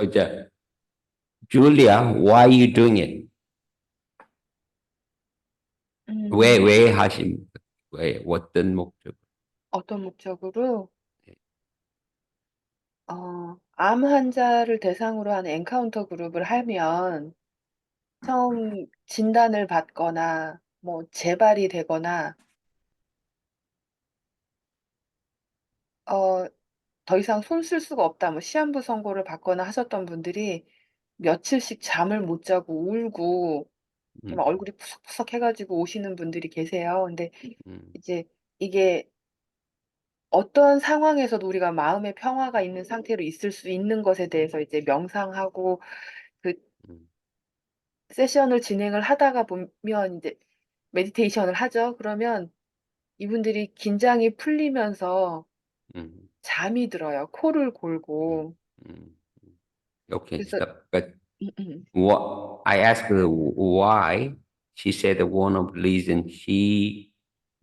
이제 Julia, why are you doing it? 왜 하십니까? 왜 어떤 목적? 어떤 목적으로? 암 환자를 대상으로 한 엔카운터 그룹을 하면 처음 진단을 받거나 뭐 재발이 되거나 더 이상 손 쓸 수가 없다, 뭐 시한부 선고를 받거나 하셨던 분들이 며칠씩 잠을 못 자고 울고 정말 얼굴이 푸석푸석 해가지고 오시는 분들이 계세요. 근데 이제 이게 어떠한 상황에서도 우리가 마음의 평화가 있는 상태로 있을 수 있는 것에 대해서 이제 명상하고 그 세션을 진행을 하다가 보면 이제 메디테이션을 하죠. 그러면 이분들이 긴장이 풀리면서 잠이 들어요. 코를 골고. Okay, 그래서 stop. But what I asked her why. She said that one of the reasons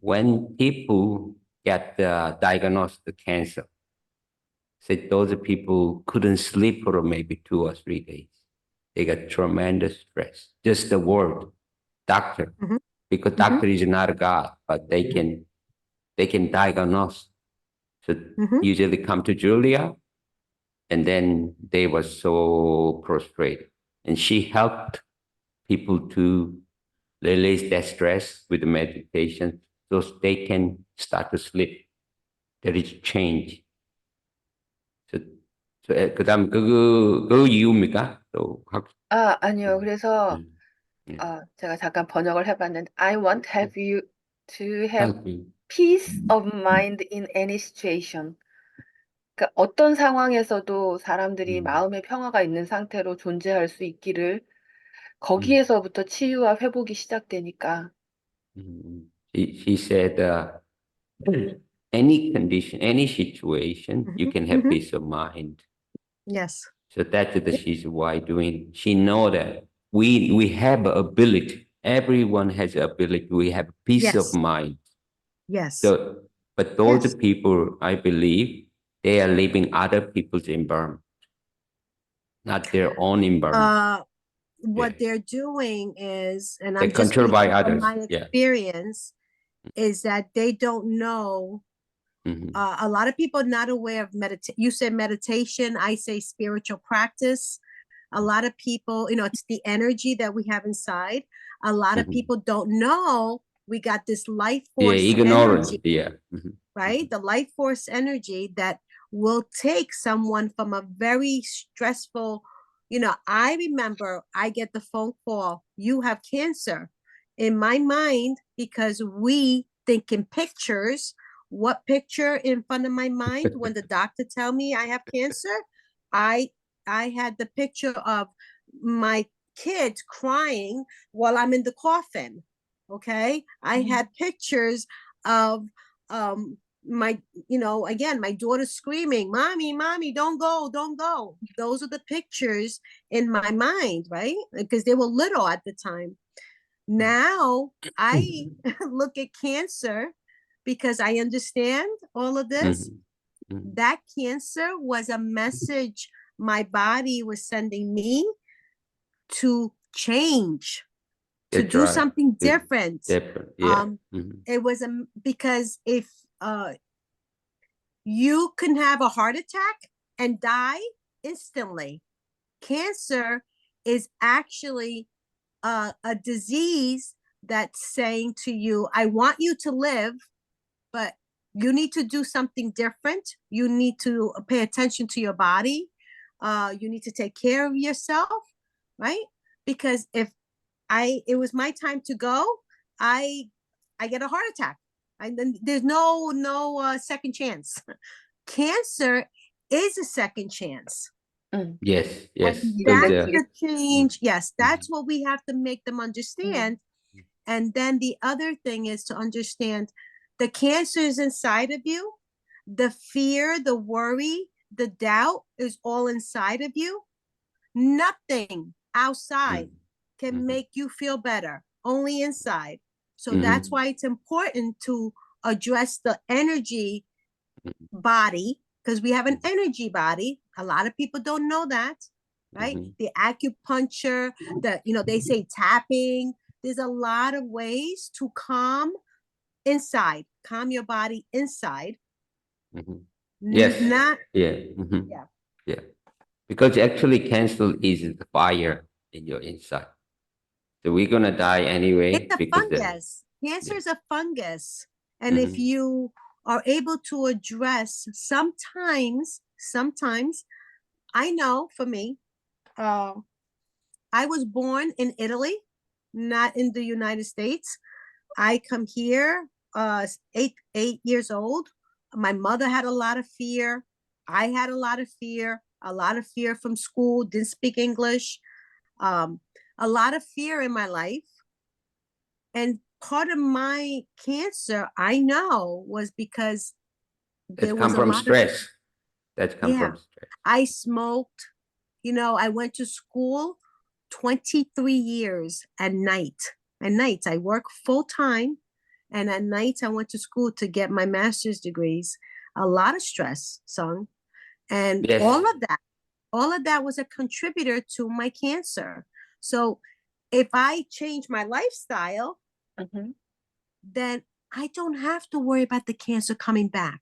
when people get diagnosed with cancer, said those people couldn't sleep for maybe 2 or 3 days. They got tremendous stress. Just the word doctor, because doctor is not a god, but they can diagnose. So usually come to Julia, and then they were so prostrated, and she helped people to release their stress with the meditation, so they can start to sleep. There is change. So, 그다음 그 이유입니까? 또 아니요. 그래서 예. 제가 잠깐 번역을 해봤는데 I want help you to have Help me. peace of mind in any situation. 그러니까 어떤 상황에서도 사람들이 마음의 평화가 있는 상태로 존재할 수 있기를, 거기에서부터 치유와 회복이 시작되니까. She said, any condition, any situation, you can have peace of mind. Yes. So that's the she's why doing. She know that we have a ability. Everyone has the ability. We have peace of Yes. mind. Yes. So, but those Yes. people, I believe, they are living other people's environment, not their own environment. What Yeah. they're doing is, and They're I'm just controlled by speaking from others. my Yeah. experience, is that they don't know. A lot of people are not aware of meditation. You said meditation, I say spiritual practice. A lot of people, it's the energy that we have inside. A lot of people don't know we got this life Yeah, force ignorance. energy, Yeah. right? The life force energy that will take someone from a very stressful, I remember I get the phone call, you have cancer. In my mind, because we think in pictures, what picture in front of my mind when the doctor tell me I have cancer? I had the picture of my kids crying while I'm in the coffin. Okay. I had pictures of my, again, my daughter screaming, mommy, don't go. Those are the pictures in my mind, right? Because they were little at the time. Now I look at cancer because I understand all of this. That cancer was a message my body was sending me to change, to That's do right. something different. Yeah. It was because if you can have a heart attack and die instantly. Cancer is actually a disease that's saying to you, I want you to live, but you need to do something different. You need to pay attention to your body. You need to take care of yourself, right? Because if it was my time to go, I get a heart attack. There's no second chance. Cancer is a second chance. Yes. And that's the change. Yes, that's what we have to make them understand. And then the other thing is to understand the cancer is inside of you. The fear, the worry, the doubt is all inside of you. Nothing outside can make you feel better, only inside. So that's why it's important to address the energy body, because we have an energy body. A lot of people don't know that. right? Mhm. The acupuncture, they say tapping. There's a lot of ways to calm your body inside. Mhm. Yes. Not, Yeah. Mhm. yeah. Yeah. Because actually cancer is the fire in your inside. So we're gonna die It's anyway a because fungus. Cancer yeah. is a fungus. And if Mhm. you are able to address sometimes, I know for me, I was born in Italy, not in the United States. I come here, 8 years old. My mother had a lot of fear. I had a lot of fear from school, didn't speak English, um, a lot of fear in my life. And part of my cancer, I know, was because That there was come a from lot of, stress. That come yeah, from stress. I smoked. I went to school 23 years at night. At nights, I work full time. And at nights, I went to school to get my master's degrees. A lot of stress, Sung. And Yes. all of that was a contributor to my cancer. So if I change my lifestyle, Mhm. then I don't have to worry about the cancer coming back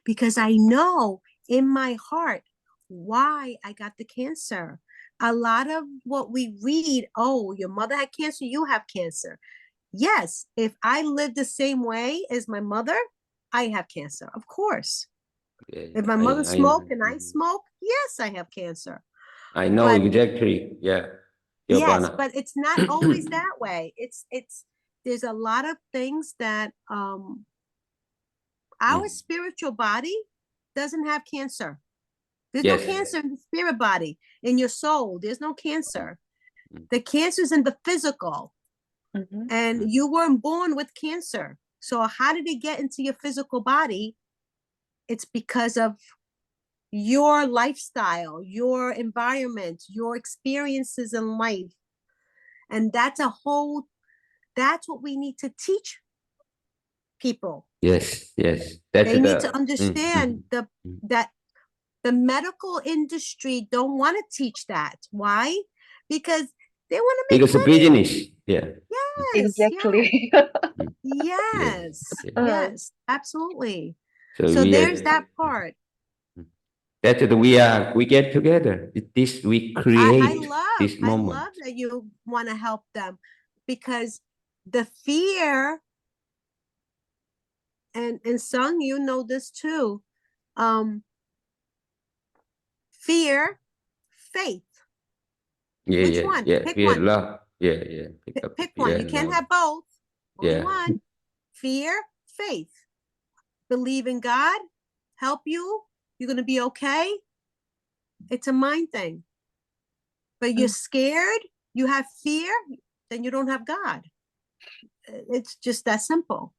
because I know in my heart why I got the cancer. A lot of what we read, oh, your mother had cancer, you have cancer. Yes, if I live the same way as my mother, I have cancer, of course. Yeah. If my I mother I smoked and I mhm. smoke, yes, I have cancer. I know But exactly. Yeah. yes, Giovanna. but it's not always that way. It's there's a lot of things that our Mm. spiritual body doesn't have cancer. There's no Yes. cancer in the spirit body, in your soul. There's no cancer. Mm. The cancer is in the physical, Mhm. and Mm. you weren't born with cancer. So how did it get into your physical body? It's because of your lifestyle, your environment, your experiences in life. And that's what we need to teach people. Yes. Yes. That's They need to the understand mm. that the medical industry don't want to teach that. Why? Because they want to make Because the money. business. Yeah. Yes, yes, Exactly. Mm. Yes. yes, Yeah. Uh, yes, absolutely. So So we there's are. that part. That's it. We get together. This we create this I moment. love that you want to help them because the fear, and Sung, you know this too. Um, fear, faith. Yeah, Which yeah, one? yeah. Pick Fear, one. love. Yeah, yeah. Pick up the Pick one. fear You and can't love. have both. Only Yeah. one. Fear, faith. Believe in God, help you. You're going to be okay. It's a mind thing. But you're mm, scared, you have fear, then you don't have God. It's just that simple.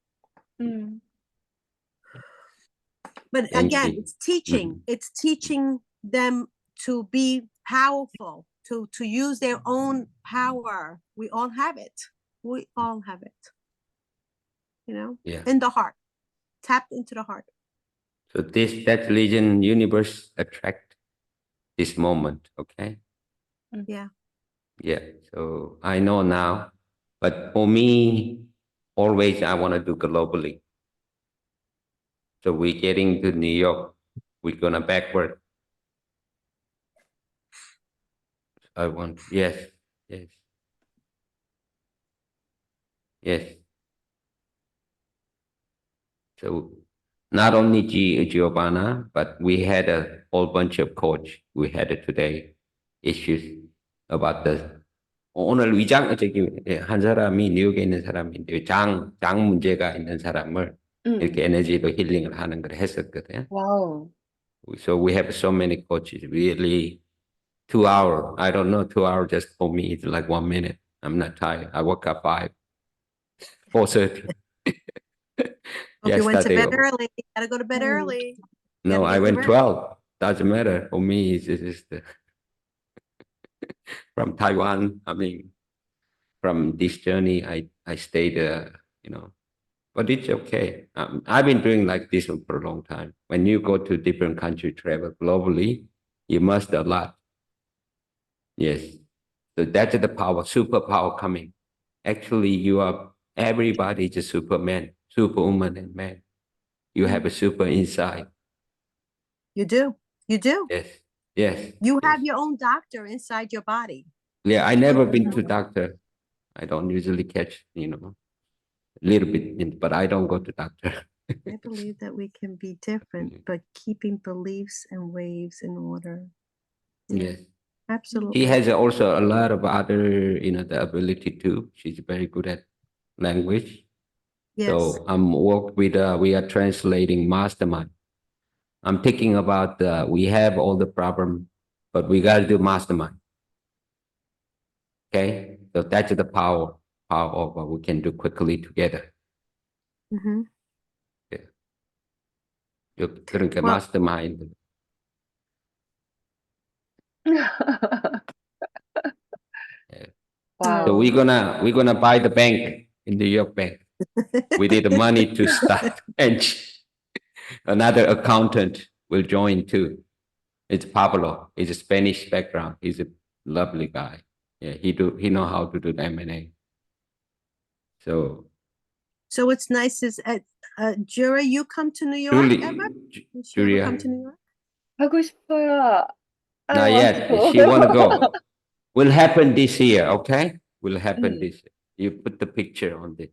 mm, But Thank again, you. it's teaching. Mhm. It's teaching them to be powerful, to use their own power. We all have it. We all have it, Yeah. in the heart, tapped into the heart. So that religion universe attract this moment. Okay. mm. Yeah. Yeah. So I know now, but for me, always I want to do globally. So we're getting to New York. We're gonna backward. I want. Yes. Yes. Yes. So not only Giovanna, but we had a whole bunch of coach. We had it today issues about the 오늘 저기 한 사람이 뉴욕에 있는 사람인데 장 문제가 있는 사람을 이렇게 음. 에너지로 힐링을 하는 걸 했었거든요. 와우. So we have so many coaches. Really, 2 hour. I don't know. 2 hour just for me. It's like 1 minute. I'm not tired. I woke up 4:30 Hope you went to yesterday. bed early. You gotta go to bed 음. early. You No, gotta I get the went rest. 12. Doesn't matter. For me, it's just from Taiwan. I mean, from this journey, I stayed, but it's okay. I've been doing like this one for a long time. When you go to different country, travel globally, you must a lot. Yes. So that's the power, superpower coming. Actually, everybody is a superman, superwoman, and man. You have a super inside. You do. You do. Yes. Yes. You Yes. have your own doctor inside your body. Yeah. I never been to doctor. I don't usually catch, a little bit, but I don't go to doctor. I believe that we can be different, but keeping beliefs and ways in order. Yeah, Yes. She absolutely. has also a lot of other, the ability too. She's very good at language. Yes. So we are translating Mastermind. I'm thinking about, we have all the problem, but we got to do Mastermind. Okay. So that's the power of what we can do quickly together. Mm-hmm. Yeah. 그러니까 Well, Mastermind. Yeah. Wow. So we're gonna buy the bank in New York Bank. We need the money to start, and another accountant will join too. It's Pablo. He's a Spanish background. He's a lovely guy. Yeah, he know how to do the M&A. So so it's nice is Juria, you come to New York truly, ever? Did she ever Julia, come to New York? 하고 싶어요. I not want yet. to. She wanna go. Will happen this year, okay? Will happen Mm. this year. You put the picture on this.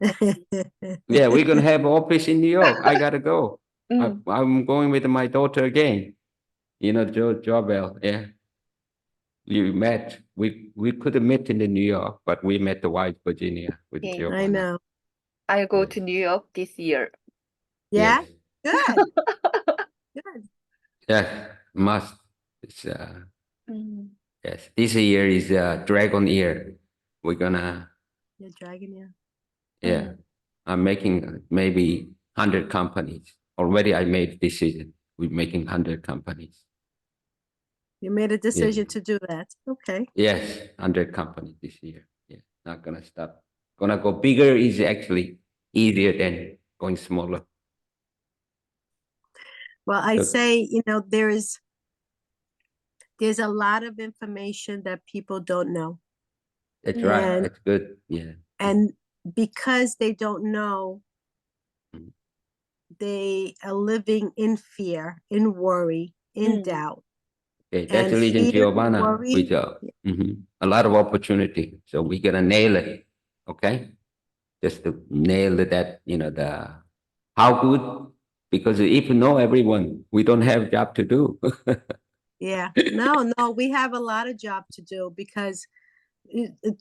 Okay. Yeah, we're gonna have office in New York. I gotta go. Mm. I'm going with my daughter again. Jobel. Yeah, you met. We could have met in the New York, but we met the White Virginia with Okay. Giovanna. I know. I'll go Yes. to New York this year. Yeah, Yes. good. Good. Yes, must. It's Mm. yes. This year is dragon year. We're gonna Yeah, dragon, yeah. yeah. I'm making maybe 100 companies. Already I made decision. We're making 100 companies. You made a Yeah. decision to do that. Okay. Yes, 100 companies this year. Yeah, not gonna stop. Gonna go bigger is actually easier than going smaller. Well, I So say, there's a lot of information that people don't know. that's right. And That's good. Yeah. and because they don't know, Mhm. they are living in fear, in worry, in Mm. doubt. Okay, that's And the reason fear, Giovanna worry, with a lot of opportunity. So we're gonna nail it. Okay, just to nail that. The how good, because if you know everyone, we don't have job to do. yeah. No, we have a lot of job to do because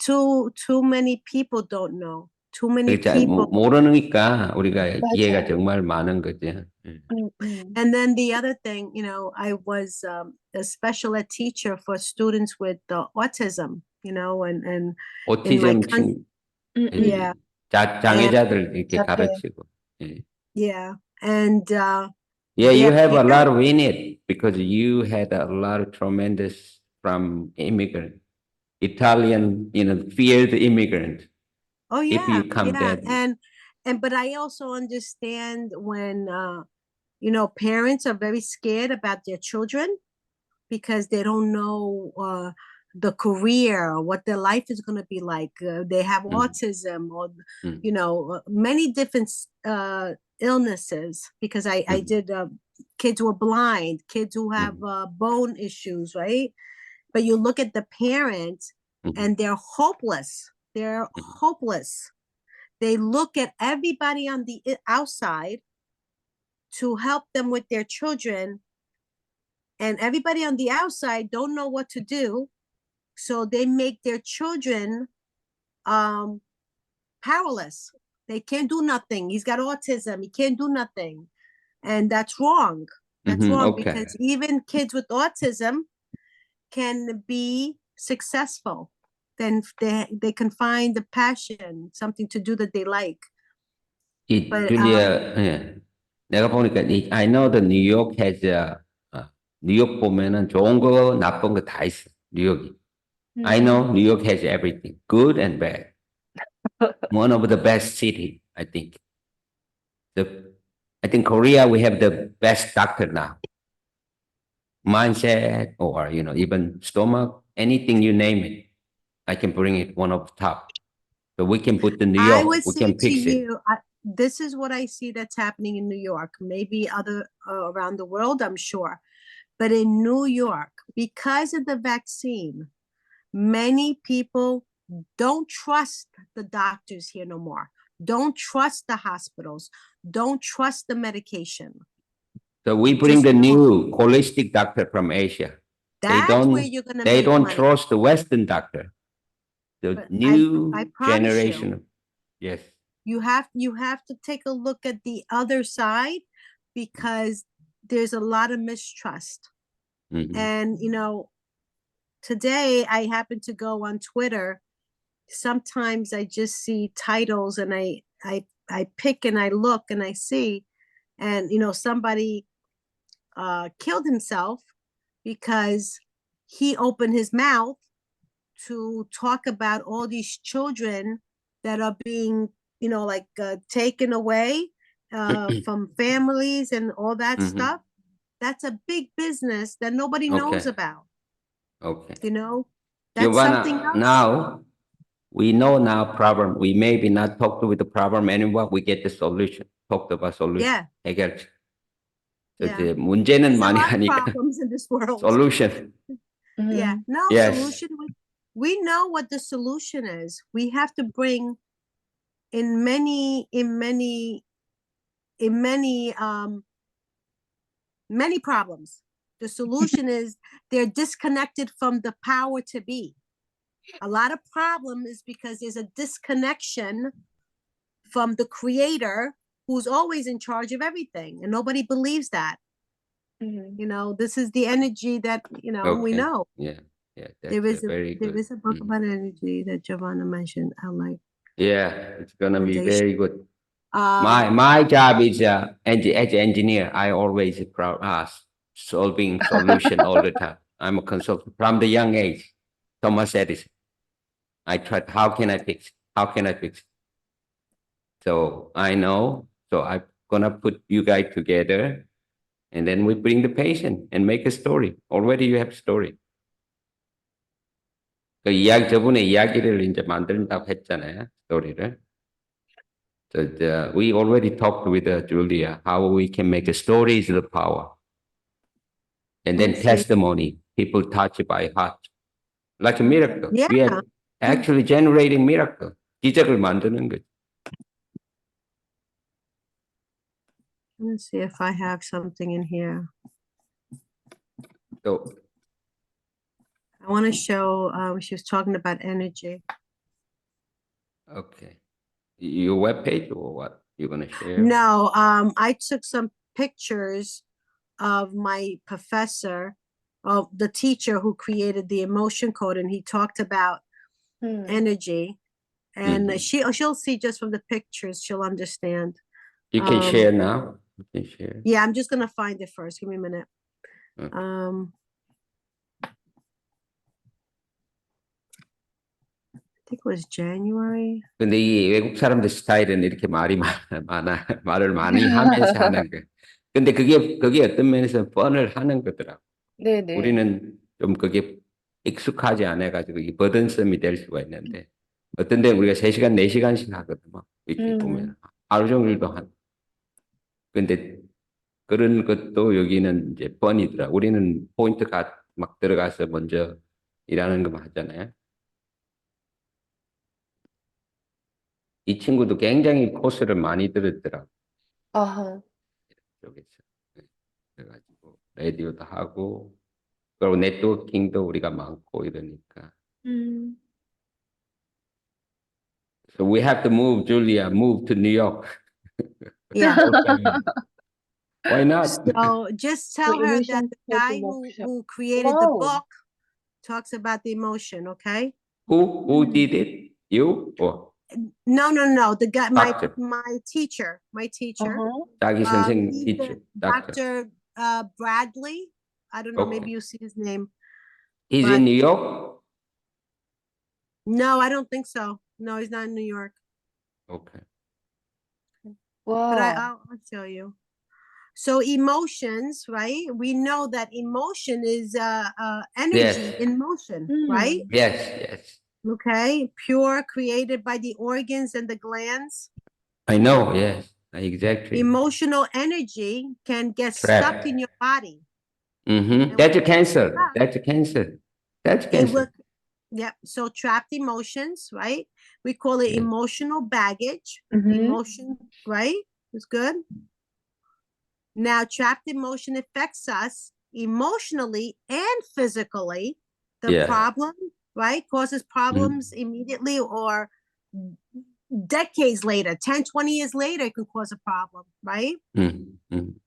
too many people don't know. Too many 잘 people. 모르니까 우리가 기회가 맞아요. 정말 많은 거죠. And then the other thing, I was a special ed teacher for students with autism, and in my 오티즘 country, yeah, 장애자들 이렇게 자폐. 가르치고. 예. yeah, and Yeah, you their have a lot parents, of in it because you had a lot of tremendous from immigrant, Italian, feared immigrant. oh If yeah, you come yeah, that, and but I also understand when parents are very scared about their children because they don't know the career or what their life is going to be like. They have autism or many different illnesses because I did kids who are blind, kids who have bone issues, right? But you look at the parents and they're hopeless. They're hopeless. They look at everybody on the outside to help them with their children, and everybody on the outside don't know what to do, so they make their children powerless. They can't do nothing. He's got autism, he can't do nothing, and that's wrong. That's wrong okay. because even kids with autism can be successful. Then they can find a passion, something to do that they like. But 줄리아, 예. 내가 보니까 I know the New York has 뉴욕 보면은 좋은 거 나쁜 거 다 있어. 뉴욕이. I know New York has everything, good and bad. One of the best city, I think. I think Korea we have the best doctor now. mindset or, even stomach, anything you name it, I can bring it one up top. So we can put the New I York, would we say can to fix it. you, this is what I see that's happening in New York, maybe other around the world, I'm sure. But in New York, because of the vaccine, many people don't trust the doctors here no more. Don't trust the hospitals. Don't trust the medication. So we bring Just the know new holistic doctor from Asia. that's where you're gonna They make don't money. trust the Western doctor. The But new I promise generation. you, Yes. you have to take a look at the other side because there's a lot of mistrust. Mhm. And today I happen to go on Twitter. Sometimes I just see titles and I pick and I look and I see, and somebody killed himself because he opened his mouth to talk about all these children that are being taken away from families and all that Mhm. stuff. That's a big business that nobody knows Okay. about. Okay. That's something Giovanna, else. now we know now problem. We maybe not talk with the problem anymore. We get the solution. Talked about solution. Yeah, 해결책. yeah. 이제 문제는 There's a 많이 lot of 하니까 problems in this world. solution. Yeah, 음. no Yes. solution. We know what the solution is. We have to bring in many problems. The solution is they're disconnected from the power to be. A lot of problem is because there's a disconnection from the creator who's always in charge of everything, and nobody believes that. This is the energy that we Okay. know. Yeah. Yeah. There That's is very good. a book about energy that Giovanna mentioned. I like. Yeah. It's gonna be recommendation. very good. My job is as engineer. I always solving solution all the time. I'm a consultant from the young age. Thomas Edison. I tried. How can I fix it? How can I fix it? So I know. So I'm gonna put you guys together, and then we bring the patient and make a story. Already you have story. 그 이야기 저번에 이야기를 이제 만든다고 했잖아요. 스토리를. So we already talked with Julia how we can make a story is the power. And then I see. testimony, people touched by heart. Like a miracle. Yeah. We are actually generating miracle. 기적을 만드는 거죠. Let's see if I have something in here. So, I want to show, she was talking about energy. okay. Your webpage or what you're going to share? No, I took some pictures of my professor, of the teacher who created the emotion code, and he talked about energy. And she'll see just from the pictures, she'll understand. You can share now. You can share. Yeah, I'm just gonna find it first. Give me a minute. Okay. I think it was January. 근데 이 외국 사람들 스타일은 이렇게 말이 많아, 말을 많이 하면서 하는 거. 근데 그게 어떤 면에서 뻔을 하는 거더라고. 네네. 우리는 좀 그게 익숙하지 않아가지고 이 버든섬이 될 수가 있는데 어떤 데는 우리가 3시간, 4시간씩 하거든. 막 이렇게 보면 하루 종일도 한. 근데 그런 것도 여기는 이제 뻔이더라. 우리는 포인트가 막 들어가서 먼저 일하는 것만 하잖아요. 이 친구도 굉장히 코스를 많이 들었더라고. 아하. 쪽에서. 그래가지고 라디오도 하고 그리고 네트워킹도 우리가 많고 이러니까. So we have to move, Julia, move to New York. Yeah. Why not? So just tell her that the guy who created the book talks about the emotion, okay? Who did it? You or? No. The guy, Doctor. my teacher. 자기 선생님 He's teacher, Dr. Bradley. I don't know, maybe you see his name. He's in New York? No, I don't think so. No, he's not in New York. Okay. But 와. I'll tell you. So emotions, right? We know that emotion is energy Yes. in motion, right? Yes, yes. Okay, pure, created by the organs and the glands. I know, yes, exactly. Emotional energy can get Trapped. stuck in your body. Mm-hmm. And That's a when it gets cancer. stuck, That's a cancer. That's it cancer. will, yeah. So trapped emotions, right? We call it Yeah. emotional baggage. Mhm. Emotion, right? It's good. Now, trapped emotion affects us emotionally and physically. The Yeah. problem, right, causes problems immediately or decades later, 10, 20 years later, it can cause a problem, right? Mm-hmm.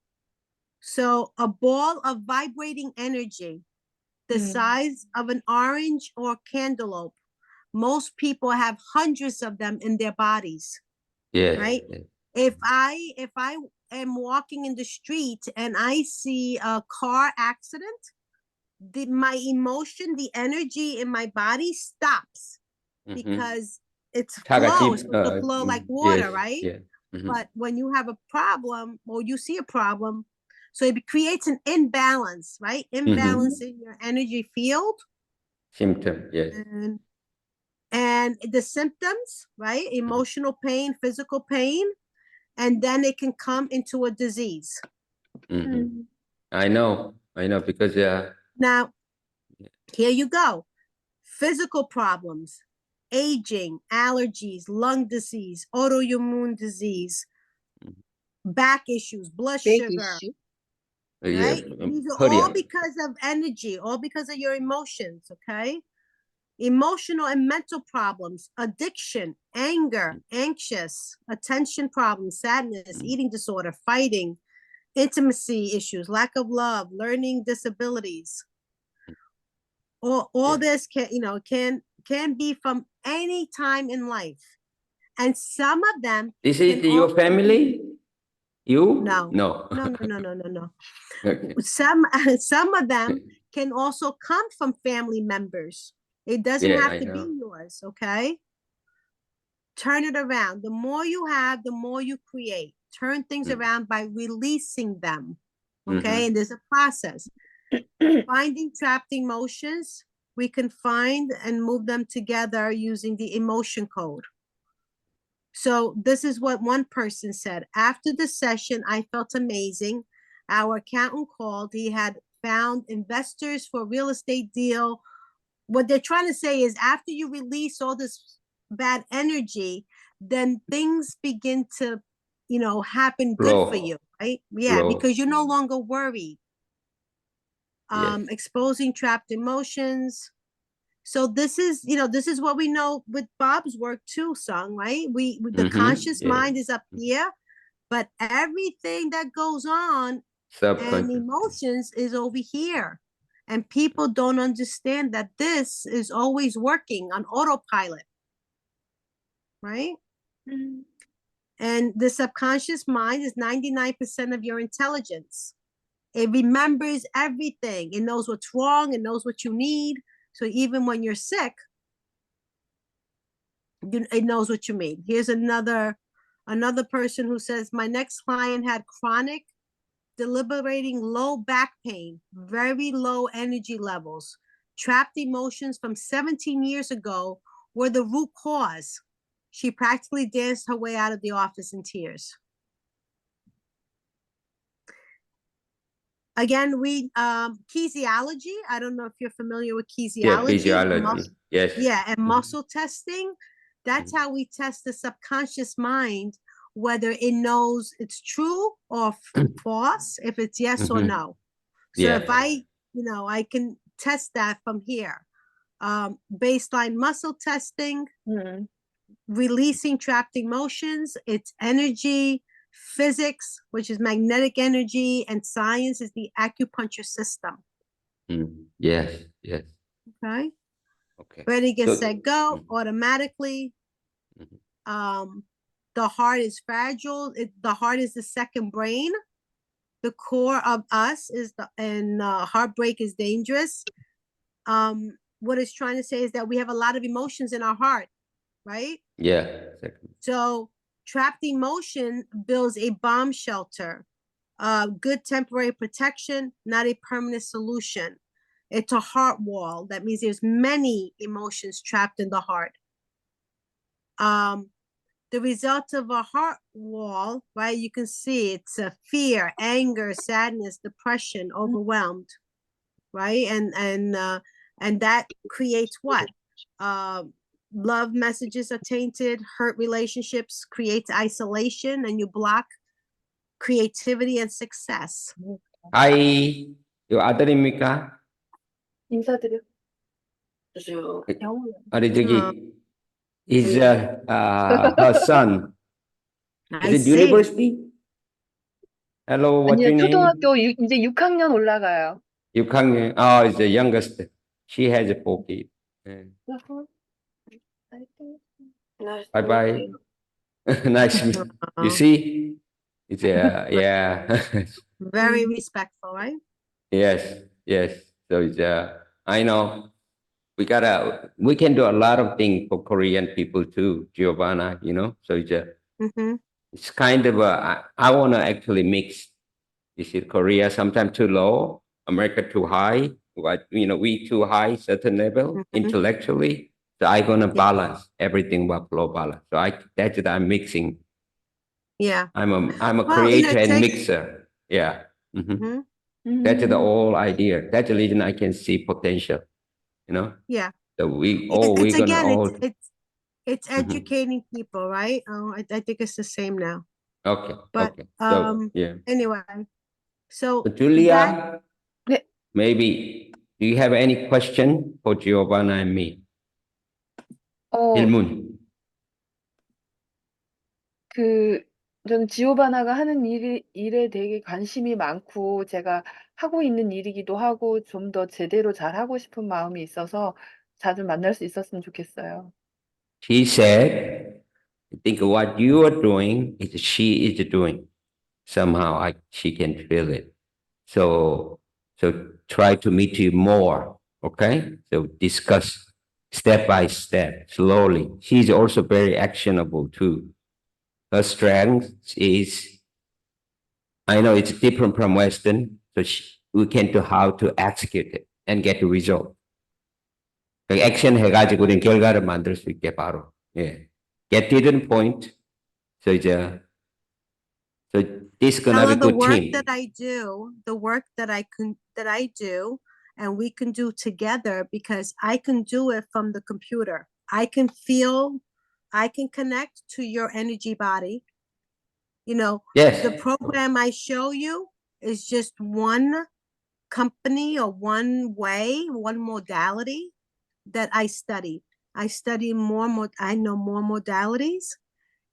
So a ball of vibrating energy, the size of an orange or cantaloupe. Most people have hundreds of them in their bodies, Yes. right? Yes. If I am walking in the street and I see a car accident, my emotion, the energy in my body stops because it's flow. It's supposed to flow like water, Yes, right? yeah. Mhm. But when you have a problem or you see a problem, so it creates an imbalance, right? Imbalance in your energy field. Symptom, yes. And the symptoms, right? Emotional pain, physical pain, and then it can come into a disease. I know, because Now, here you go. Physical problems, aging, allergies, lung disease, autoimmune disease, back issues, blood Big sugar, issue. right? These are all because of energy, all because of your emotions, okay? Emotional and mental problems, addiction, anger, anxious, attention problems, sadness, eating disorder, fighting, intimacy issues, lack of love, learning disabilities. All this can be from any time in life. And some of them This is can your also family? You? no. No. No. Okay. Some of them can also come from family members. It doesn't Yeah, have I to be know. yours, okay? Turn it around. The more you have, the more you create. Turn things around by releasing them, okay? And there's a process. Finding trapped emotions, we can find and move them together using the emotion code. So this is what one person said. After the session, I felt amazing. Our accountant called. He had found investors for a real estate deal. What they're trying to say is after you release all this bad energy, then things begin to, happen good for you, right? Yeah, because you're no longer worried. Yes. Exposing trapped emotions. So this is what we know with Bob's work too, Sung, right? The conscious Yeah. mind is up here, but everything that goes on and Subconscious. emotions is over here. And people don't understand that this is always working on autopilot, right? And the subconscious mind is 99% of your intelligence. It remembers everything. It knows what's wrong. It knows what you need. So even when you're sick, it knows what you mean. Here's another person who says, my next client had chronic, deliberating low back pain, very low energy levels. Trapped emotions from 17 years ago were the root cause. She practically danced her way out of the office in tears. Again, kinesiology. I don't know if you're familiar with kinesiology. Yeah, physiology. Yes. Yeah, and muscle testing. That's how we test the subconscious mind, whether it knows it's true or false, if it's yes or no. So if I can test that from here. Baseline muscle testing, releasing trapped emotions, it's energy, physics, which is magnetic energy, and science is the acupuncture system. Yes. Okay. Okay. Ready, get set, go. Automatically. The heart is fragile. The heart is the second brain. The core of us is heartbreak is dangerous. What it's trying to say is that we have a lot of emotions in our heart, right? Yeah. So trapped emotion builds a bomb shelter. good temporary protection, not a permanent solution. It's a heart wall. That means there's many emotions trapped in the heart. The result of a heart wall, right? You can see it's a fear, anger, sadness, depression, overwhelmed, right? And that creates what? Love messages are tainted, hurt relationships creates isolation, and you block creativity and success. 하이, 요 아들입니까? 인사드려. 아니, 저기, is her son. I Is it see. university? Hello, what's 아니요, your name? 초등학교 이제 6학년 올라가요. 6학년. Oh, is the youngest. She has 4 kids. Yeah. Bye bye. Nice to meet you. You see? It's yeah. Very respectful, right? Yes, yes. So it's I know we can do a lot of things for Korean people too, Giovanna, you know. So it's kind of I want to actually mix. You see, Korea sometimes too low, America too high. But we too high certain level intellectually. So I gonna balance everything with flow balance. So that's what I'm mixing. Yeah. I'm a Well, creator it and takes- mixer. Yeah. Mhm. That's the whole idea. That's the reason I can see potential. Yeah. So It's gonna again, all it's educating people, right? I think it's the same now. okay. But Okay. So yeah. anyway, so So Julia, maybe do you have any question for Giovanna and me? 질문. 저는 지오바나가 하는 일에 되게 관심이 많고 제가 하고 있는 일이기도 하고 좀 더 제대로 잘하고 싶은 마음이 있어서 자주 만날 수 있었으면 좋겠어요. She said, I think what you are doing is she is doing. Somehow she can feel it. So try to meet you more. Okay. So discuss step by step, slowly. She's also very actionable too. Her strength is, I know it's different from Western, so we can do how to execute it and get the result. 액션 해가지고 된 결과를 만들 수 있게 바로. 예. Get to the point. So this gonna be a good team. The work that I do, and we can do together because I can do it from the computer. I can connect to your energy body. Yes. The program I show you is just one company or one way, one modality that I study. I study I know more modalities.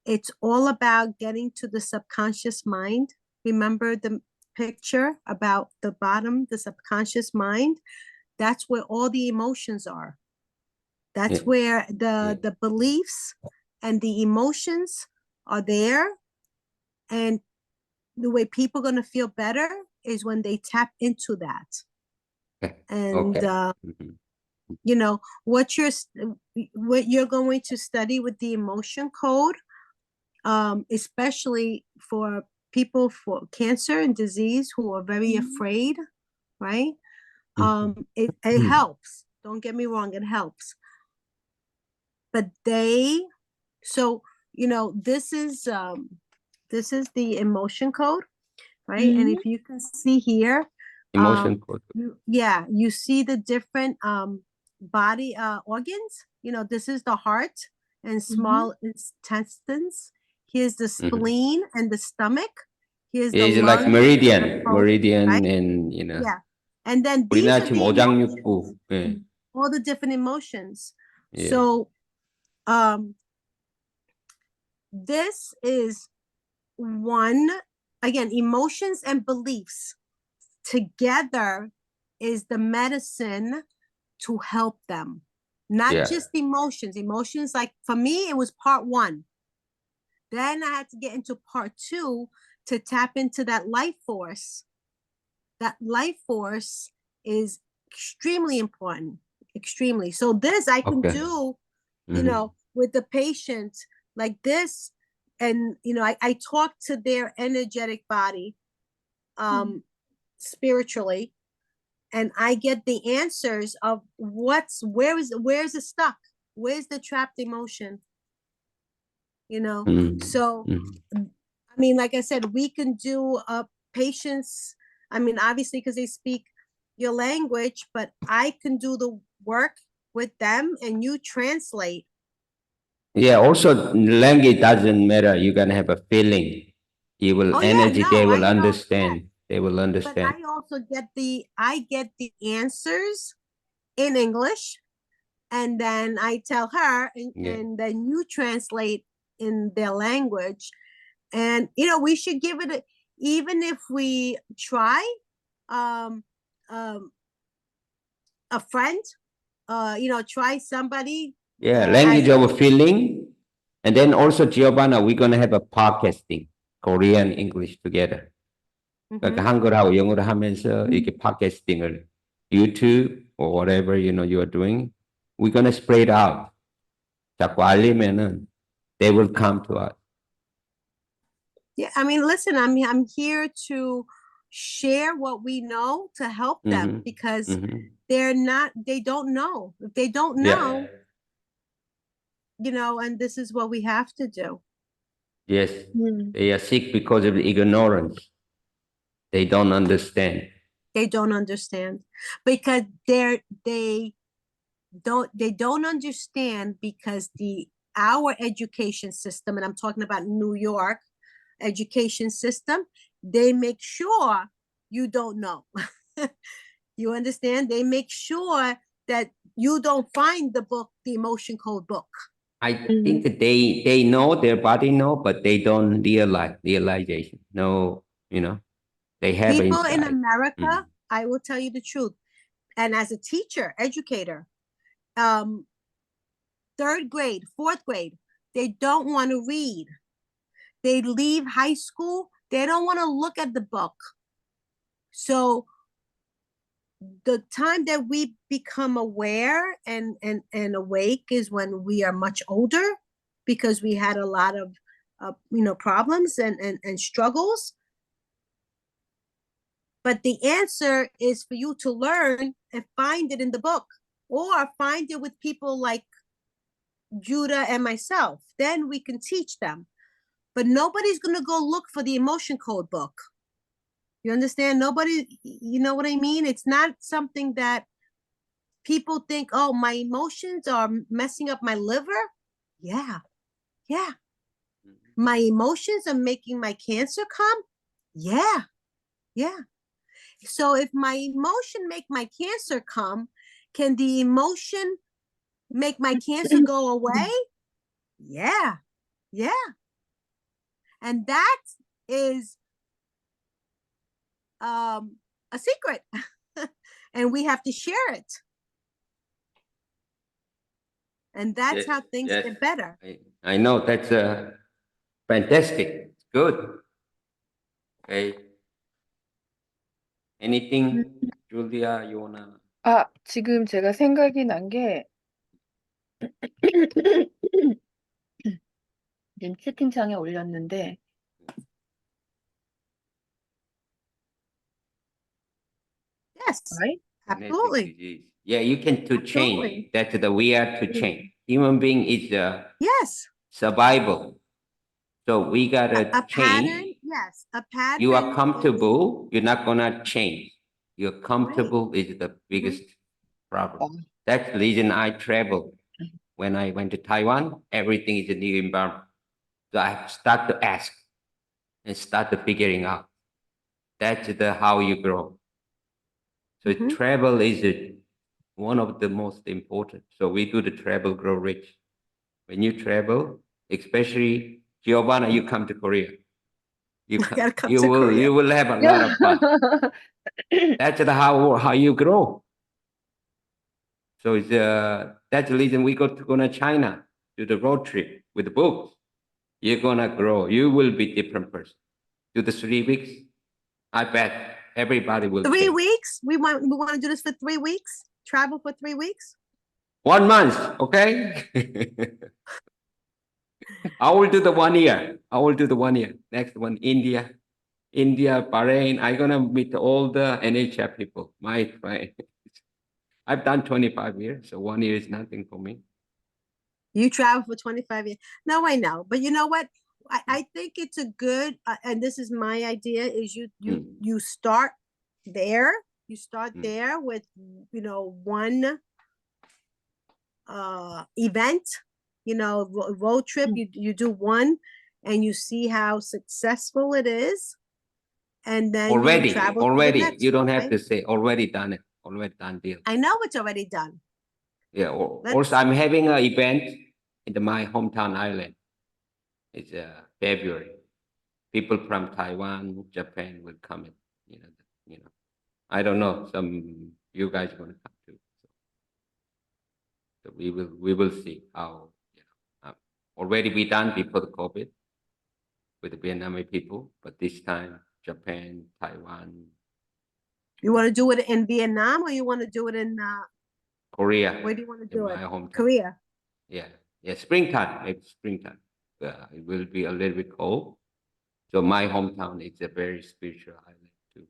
It's all about getting to the subconscious mind. Remember the picture about the bottom, the subconscious mind? That's where all the emotions are. That's where the beliefs and the emotions are there. And the way people are going to feel better is when they tap into that. And, what you're going to study with the emotion code, especially for people for cancer and disease who are very afraid, right? It helps. Don't get me wrong, it helps. But this is the emotion code, right? And if you can see here, emotion code. You see the different body organs. This is the heart and small intestines. Here's the spleen and the stomach. Here's the lungs, like meridian, right? And yeah. And then these are all the different emotions. Yeah. So this is one, again, emotions and beliefs together is the medicine to help them. Not just emotions. Emotions, like for me, it was part 1. Then I had to get into part 2 to tap into that life force. That life force is extremely important, extremely. So this I can do, with the patient like this. And, I talk to their energetic body spiritually, and I get the answers of where's it stuck? Where's the trapped emotion? You know, so I mean, like I said, we can do patients. I mean, obviously, because they speak your language, but I can do the work with them and you translate. Yeah, also language doesn't matter. You're gonna have a feeling. You will Oh, yeah, energy, no, they will I know, understand. They will but understand. I also get the answers in English, and then I tell her, and then you translate in their language. And you know, we should give it even if we try, um a friend, you know, try somebody. Yeah, language as of feeling. And then also, Giovanna, we're gonna have a podcasting, Korean, English together. 그러니까 한글하고 영어로 하면서 이렇게 팟캐스팅을 YouTube or whatever you know you are doing, we're gonna spread out. 자꾸 알리면은 they will come to us. Yeah, I mean, listen, I'm here to share what we know to help them, because they don't know. If they don't know, you know, and this is what we have to do. Yes, they are sick because of ignorance. They don't understand. They don't understand because they don't understand because our education system, and I'm talking about New York education system, they make sure you don't know. You understand? They make sure that you don't find the book, the emotion code book. I think that they know, their body know, but they don't realization. No, you know, they have People in inside. America, I will tell you the truth, and as a teacher, educator, 3rd grade, 4th grade, they don't want to read. They leave high school, they don't want to look at the book. So the time that we become aware and awake is when we are much older, because we had a lot of you know, problems and struggles. But the answer is for you to learn and find it in the book, or find it with people like Judah and myself. Then we can teach them. But nobody's going to go look for the emotion code book. You understand? Nobody, you know what I mean? It's not something that people think, oh, my emotions are messing up my liver. Yeah. My emotions are making my cancer come. Yeah. So if my emotion make my cancer come, can the emotion make my cancer go away? Yeah. And that is a secret. And we have to share it. And that's how things get better. I know, that's fantastic. Good. Okay. Anything, Julia, you wanna? 지금 제가 생각이 난 게 지금 채팅창에 올렸는데, Yes, right? absolutely. Yeah, you can to change. That's we are to change. Human being is Yes. survival. So we gotta A change. pattern. Yes, a pattern. You are comfortable. You're not gonna change. You're comfortable is the biggest problem. That's the reason I travel. When I went to Taiwan, everything is a new environment. So I start to ask and start to figuring out. That's the how you grow. So travel is one of the most important. So we do the travel grow rich. When you travel, especially Giovanna, you come to Korea. You will have a lot of fun. That's the how you grow. So it's that's the reason we go to China, do the road trip with the books. You're gonna grow. You will be different person. Do the 3 weeks. I bet everybody will. 3 weeks. We want to do this for 3 weeks. Travel for 3 weeks. 1 month, okay? I will do the 1 year. I will do the 1 year. Next one, India. India, Bahrain. I'm gonna meet all the NHL people. My friend. I've done 25 years, so 1 year is nothing for me. You travel for 25 years. No, I know. But you know what? I think it's a good, and this is my idea, is you start there. You start there with, one event, road trip. You do one and you see how successful it is. And then you travel to the next You don't one, have right? to say already done it, already done deal. I know it's already done. Yeah. Also, I'm having an event in my hometown island. It's February. People from Taiwan, Japan will come in. I don't know. Some you guys gonna come too. So we will see how. Already we done before the COVID with the Vietnamese people, but this time Japan, Taiwan. You want to do it in Vietnam or you want to do it in Korea. Where do you want to do in it? my hometown. Korea. Yeah, springtime, maybe springtime. It will be a little bit cold. So my hometown is a very spiritual island too.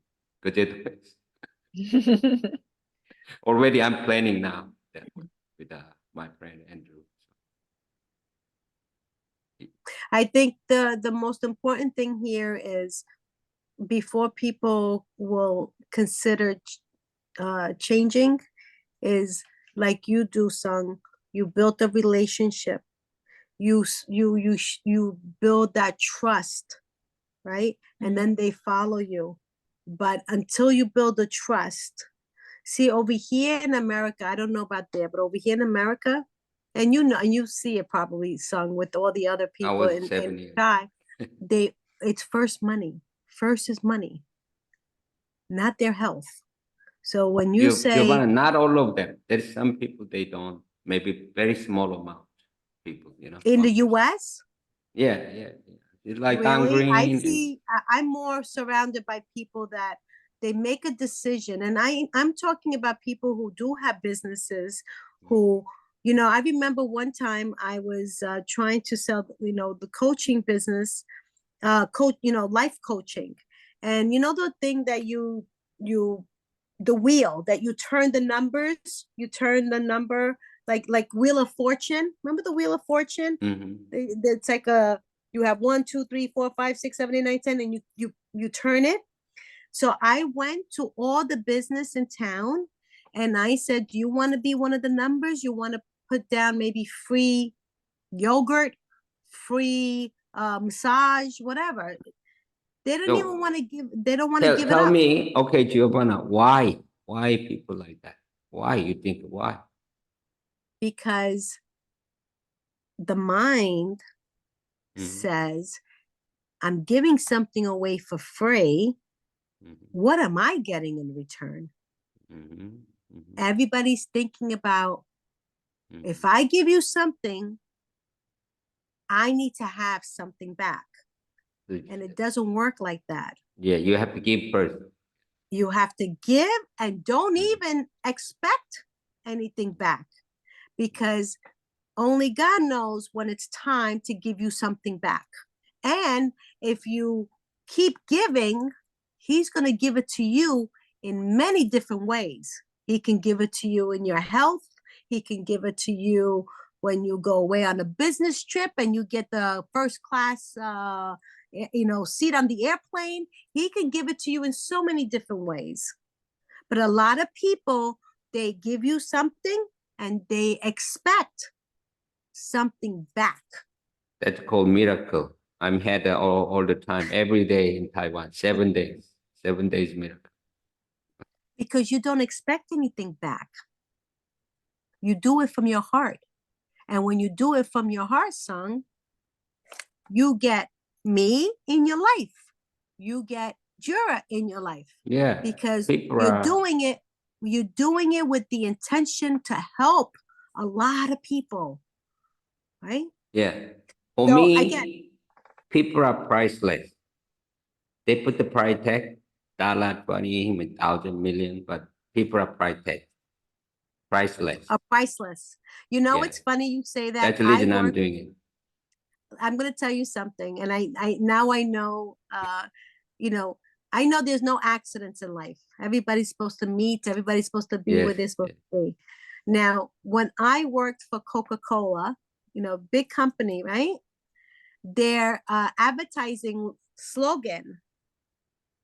Already I'm planning now that one with my friend Andrew. I think the most important thing here is before people will consider changing is like you do, Sung. You built a relationship. You build that trust, right? And then they follow you. But until you build the trust, see over here in America, I don't know about there, but over here in America, and and you see it probably, Sung, with all the other I people was in 7 years. Sky, it's first money. First is money, not their health. So when you say Giovanna, not all of them. There's some people they don't. Maybe very small amount people. in the 1%. US, Yeah. It's like really, I gangrene. see. I'm more surrounded by people that they make a decision, and I'm talking about people who do have businesses. Who, I remember one time I was trying to sell, the coaching business, life coaching, and the thing that you the wheel that you turn the numbers, you turn the number like Wheel of Fortune. Remember the Wheel of Fortune? It's like you have 1, 2, 3, 4, 5, 6, 7, 8, 9, 10, and you turn it. So I went to all the business in town and I said, do you want to be one of the numbers? You want to put down maybe free yogurt, free massage, whatever. They don't even want to give, they don't want to give it up. Tell me, okay, Giovanna, why people like that? Why you think why? Because the mind says, I'm giving something away for free. What am I getting in return? Everybody's thinking about, if I give you something, I need to have something back. And it doesn't work like that. Yeah, you have to give first. You have to give and don't even expect anything back, because only God knows when it's time to give you something back. And if you keep giving, he's going to give it to you in many different ways. He can give it to you in your health. He can give it to you when you go away on a business trip and you get the first class seat on the airplane. He can give it to you in so many different ways. But a lot of people, they give you something and they expect something back. That's called miracle. I'm had that all the time, every day in Taiwan, 7 days, 7 days miracle. Because you don't expect anything back. You do it from your heart. And when you do it from your heart, Sung, you get me in your life. You get Juria in your life. Yeah. Because you're doing it with the intention to help a lot of people. Right? Yeah. For me, people are priceless. They put the price tag, dollar, 20, 1,000, million, but people are priceless. Priceless. It's funny you say that. That's the reason I'm doing it. I'm going to tell you something, and I now I know you know, I know there's no accidents in life. Everybody's supposed to meet, everybody's supposed to be where they're supposed to be. Now, when I worked for Coca-Cola, you know, big company, right? Their advertising slogan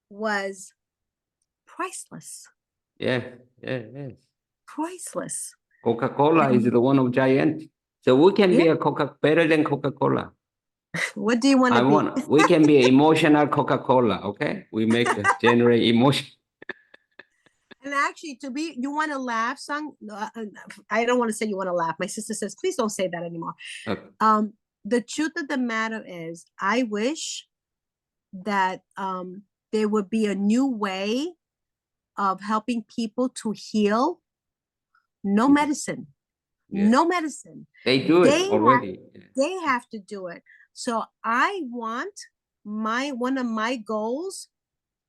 was priceless. Yes. Priceless. Coca-Cola is the one of giant. So we can be Yeah. better than Coca-Cola. What do you want to be? We can be emotional Coca-Cola, okay? We generate emotion. And actually, you want to laugh, son? I don't want to say you want to laugh. My sister says, please don't say that anymore. Okay. The truth of the matter is, I wish that there would be a new way of helping people to heal. No medicine. Yeah. No medicine. They do it already. They have to do it. So I want one of my goals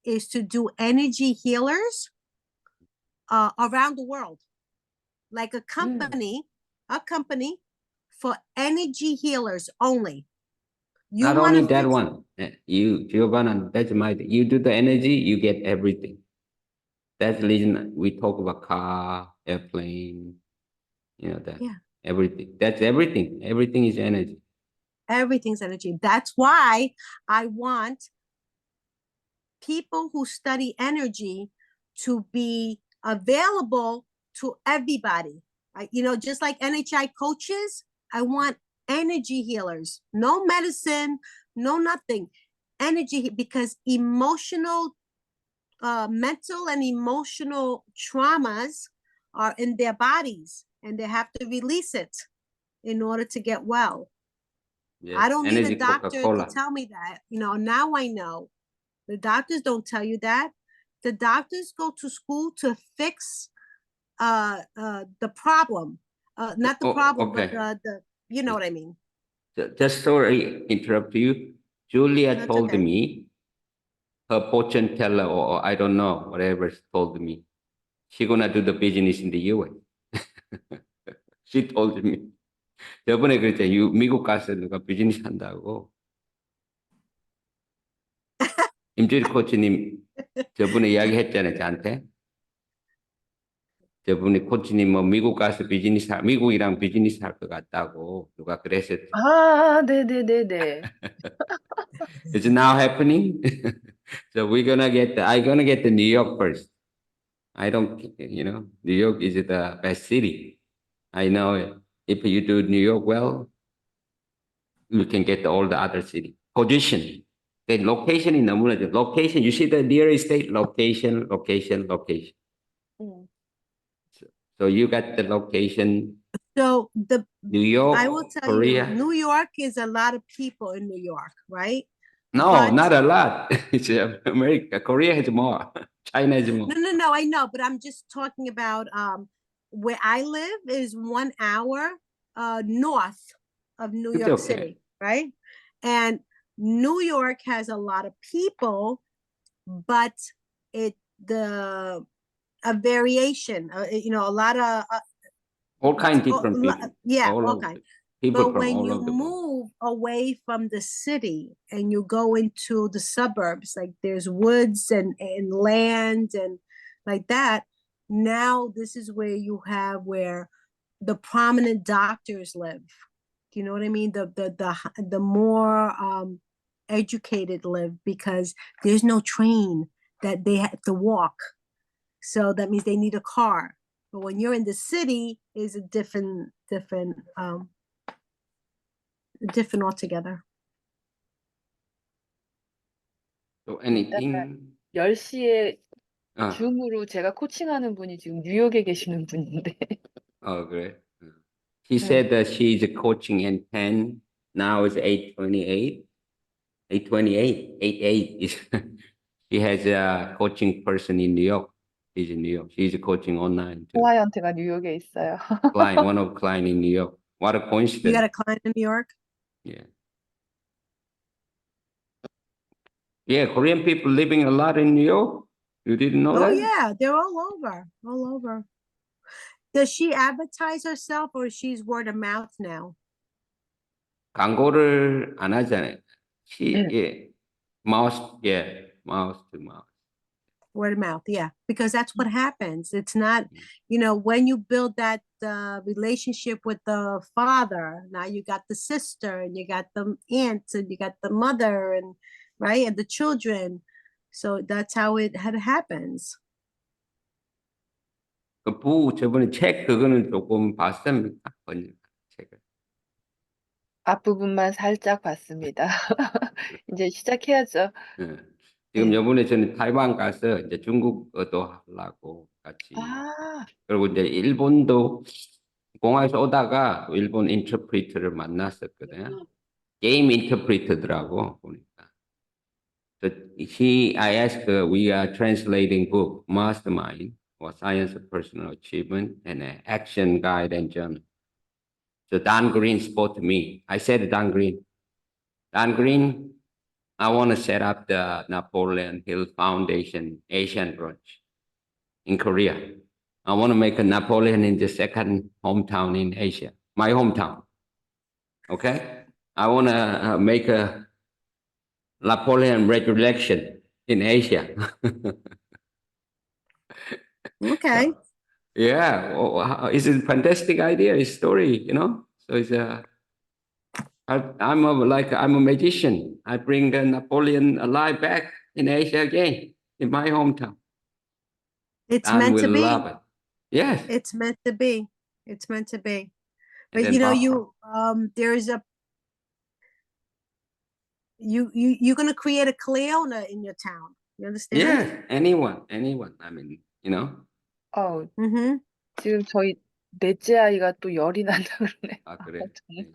is to do energy healers around the world, like a company for energy healers only. Not only that one, Giovanna, that's you do the energy, you get everything. That's the reason we talk about car, airplane, you know, that. Yeah. Everything. That's everything. Everything is energy. Everything's energy. That's why I want people who study energy to be available to everybody. Just like NHI coaches, I want energy healers, no medicine, no nothing. Energy, because mental and emotional traumas are in their bodies and they have to release it in order to get well. Yes. I don't need a doctor Coca-Cola. to tell me that. Now I know. The doctors don't tell you that. The doctors go to school to fix the problem. Not the problem, okay. but you know what I mean. Just sorry, interrupt you. Julia That's told okay. me, her fortune teller, or I don't know, whatever, told me, she's gonna do the business in the US. She told me. 저번에 그랬잖아요. 미국 가서 누가 비즈니스 한다고. 임주리 코치님 저번에 이야기했잖아요, 저한테. 저분이 코치님 뭐 미국이랑 비즈니스 할 것 같다고 누가 그랬었지. 아, 네네네네. It's now happening. So I'm gonna get the New York first. I don't, New York is the best city. I know if you do New York well, you can get all the other city. Position. The location is 너무나 location. You see the real estate location. 음. So you got the location. So New York, I will tell Korea. you, New York is a lot of people in New York, right? No, not a lot. It's America. Korea has more. China has more. No, I know, but I'm just talking about where I live is 1 hour north of New It's York okay. City, right? And New York has a lot of people, but a variation, a lot of All kinds of different people. yeah, all kinds. People But from when all you over the world. move away from the city and you go into the suburbs, like there's woods and land and like that, now this is where the prominent doctors live. Do you know what I mean? The more educated live, because there's no train that they have to walk. So that means they need a car. But when you're in the city, is a different altogether. So anything. 10시에 줌으로 제가 코칭하는 분이 지금 뉴욕에 계시는 분인데. Oh, great. She said that she's coaching in 10. Now it's 8:28. 8:28. She has a coaching person in New York. She's in New York. She's coaching online too. 클라이언트가 뉴욕에 있어요. One of client in New York. What a coincidence. You got a client in New York? Yeah. Yeah, Korean people living a lot in New York. You didn't know that? Oh yeah, they're all over. Does she advertise herself or she's word of mouth now? 광고를 안 하잖아요. She, yeah, mouse, yeah. mouth to mouth. Word of mouth, yeah, because that's what happens. It's not, when you build that relationship with the father, now you got the sister and you got the aunt and you got the mother and right and the children. So that's how it happens. 저번에 책 그거는 조금 봤습니까? 책을. 앞부분만 살짝 봤습니다. 이제 시작해야죠. 예. 지금 네. 요번에 저는 타이완 가서 이제 중국어도 하려고 같이. 아, 그리고 이제 일본도 공항에서 오다가 일본 인터프리터를 만났었거든요. 게임 인터프리터더라고 보니까. So I asked her, we are translating book, Mastermind, or Science of Personal Achievement, and an action guide and journal. So Don Green spoke to me. I said, Don Green, I want to set up the Napoleon Hill Foundation Asian branch in Korea. I want to make a Napoleon in the second hometown in Asia, my hometown. Okay? I want to make a Napoleon resurrection in Asia. Okay. Yeah, it's a fantastic idea, a story, So it's I'm a magician. I bring the Napoleon alive back in Asia again, in my hometown. It's Don meant will to be. love it. Yes. It's meant to be. It's meant to be. And But then there's you're gonna create a Cleona in your town. You understand? yes, anyone. I mean, Mm-hmm. 지금 저희 넷째 아이가 또 열이 난다 그러네요. 아, 그래. 정말.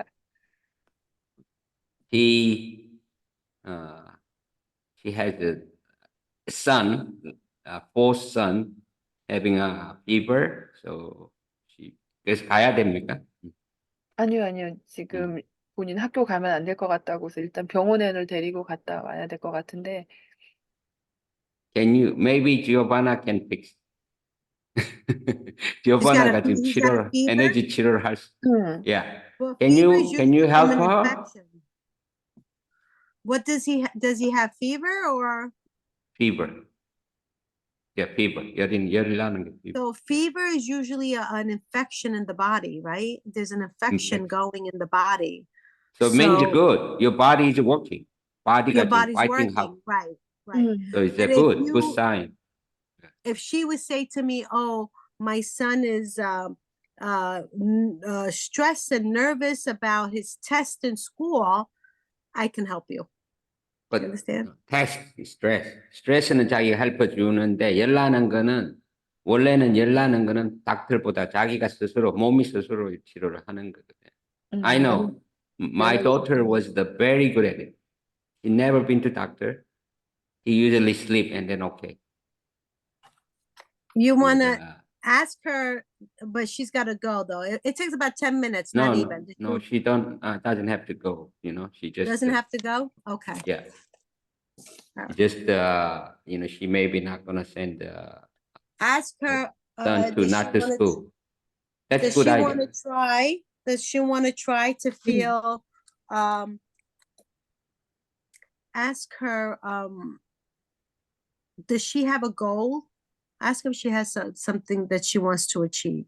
He has a son, a fourth son, having a fever. So 그래서 가야 됩니까? 아니요. 지금 본인 학교 가면 안 될 것 같다고 해서 일단 병원에는 데리고 갔다 와야 될 것 같은데. Maybe Giovanna can fix. Giovan나가 지금 에너지 치료를 할 수. Yeah. Well, Can you help her? Infection. What does he have fever or? Fever. Yeah, fever. 열이 나는 게 fever. So fever is usually an infection in the body, right? There's an infection going in the body. So it means good. Your body is working. Your body's working, right. So it's a good sign. If she would say to me, "Oh, my son is stressed and nervous about his test in school," I can help you. But You understand? test, 스트레스는 자기가 헬퍼 주는데 원래는 열나는 거는 닥터보다 자기가 몸이 스스로 치료를 하는 거거든. I know. My daughter was very good at it. She never been to doctor. He usually sleep and then okay. You wanna ask her, but she's got to go though. It takes about 10 minutes, not even. No, she doesn't have to go. She just doesn't have to go. Okay. Yeah. Just she may be not gonna send. Ask her. Son to not to school. That's does good she idea. want to try? Does she want to try to feel? Ask her. Does she have a goal? Ask her if she has something that she wants to achieve.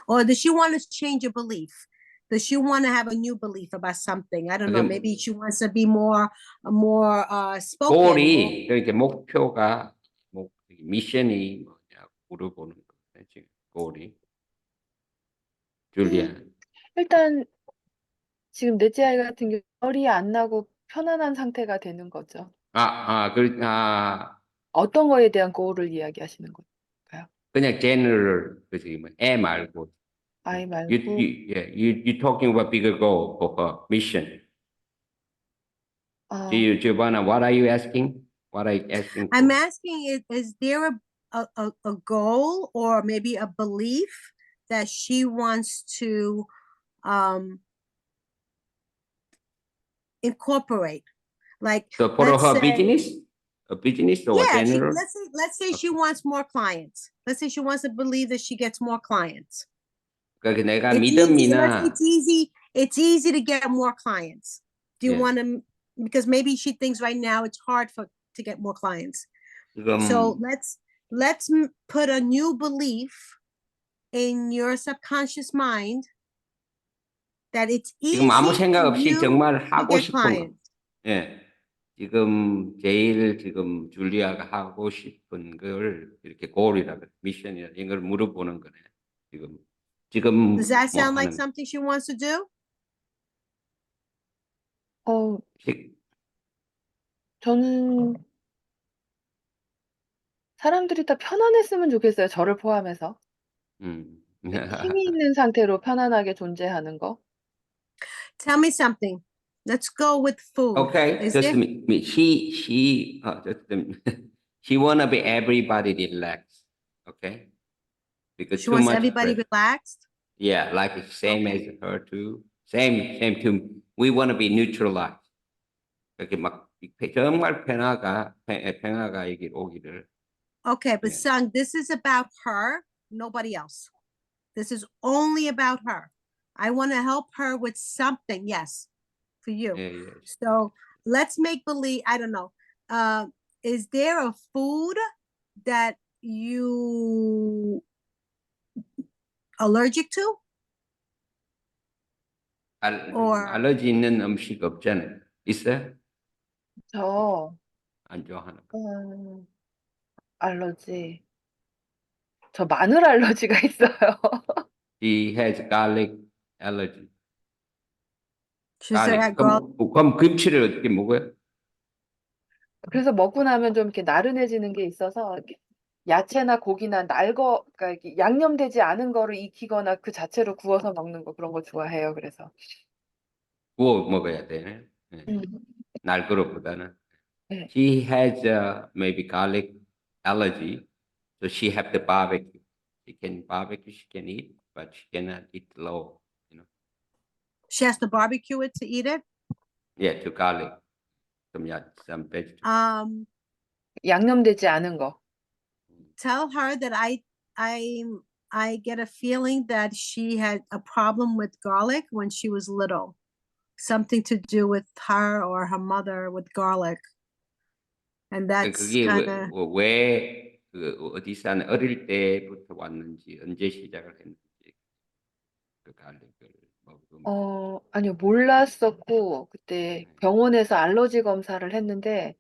Or does she want to change a belief? Does she want to have a new belief about something? I don't know. Maybe she wants to be more spoken. 골이 그러니까 목표가 미션이 뭐냐 물어보는 거예요. 지금 골이. 줄리아. 일단 지금 넷째 아이 같은 경우 열이 안 나고 편안한 상태가 되는 거죠. 어떤 거에 대한 goal을 이야기하시는 걸까요? 그냥 general 애 말고. 아이 말고. You talking about bigger goal for her mission. Giovanna, what are you asking? What are you asking for? I'm asking, is there a goal or maybe a belief that she wants to incorporate? Like, so for her business? A business or general? Let's say she wants more clients. Let's say she wants to believe that she gets more clients. 내가 it's easy to get more clients. Do you want to, because maybe she thinks right now it's hard for to get more clients. 지금 So let's put a new belief in your subconscious mind that it's 지금 아무 easy 생각 for 없이 you 정말 to 하고 get 싶은 거. clients. 예. 지금 제일 지금 줄리아가 하고 싶은 걸 이렇게 골이라 그래. 미션이라 이걸 물어보는 거네. 지금 Does that 뭐 sound like 하는 something she wants to do? 식- 저는 사람들이 다 편안했으면 좋겠어요. 저를 포함해서. 힘이 있는 상태로 편안하게 존재하는 거. Tell me something. Let's go with food. Okay, Is just there? me. She wanna be everybody relaxed. Okay, because She too wants much everybody pressure. relaxed. Yeah, like same Okay. as her too. Same too. We wanna be neutralized. 이렇게 막 정말 평화가 오기를. Okay, but 예, Sung, this is about her, nobody else. This is only about her. I want to help her with something, yes, for you. 예, 예. So let's make believe, I don't know. Is there a food that you allergic to? or 알러지 있는 음식 없잖아요. 있어요? 저 안 좋아하는 거. 알러지. 저 마늘 알러지가 있어요. She has garlic allergy. she said, garlic. 그럼 김치를 어떻게 먹어요? 그래서 먹고 나면 좀 이렇게 나른해지는 게 있어서 이렇게 야채나 고기나 그러니까 이렇게 양념되지 않은 거를 익히거나 그 자체로 구워서 먹는 거 그런 거 좋아해요. 그래서. 구워 먹어야 되네. 네. 음. 날 거로보다는. 네. She has maybe garlic allergy, so she have to barbecue. She can barbecue, she can eat, but she cannot eat raw. You know. she has to barbecue it to eat it. Yeah, to garlic, some vegetables. 양념되지 않은 거. Tell her that I get a feeling that she had a problem with garlic when she was little. Something to do with her or her mother with garlic. And that's 그게 kind of 왜그 어디 산 어릴 때부터 왔는지 언제 시작을 했는지 그 garlic을 먹으면. 아니요. 몰랐었고 그때 병원에서 알러지 검사를 했는데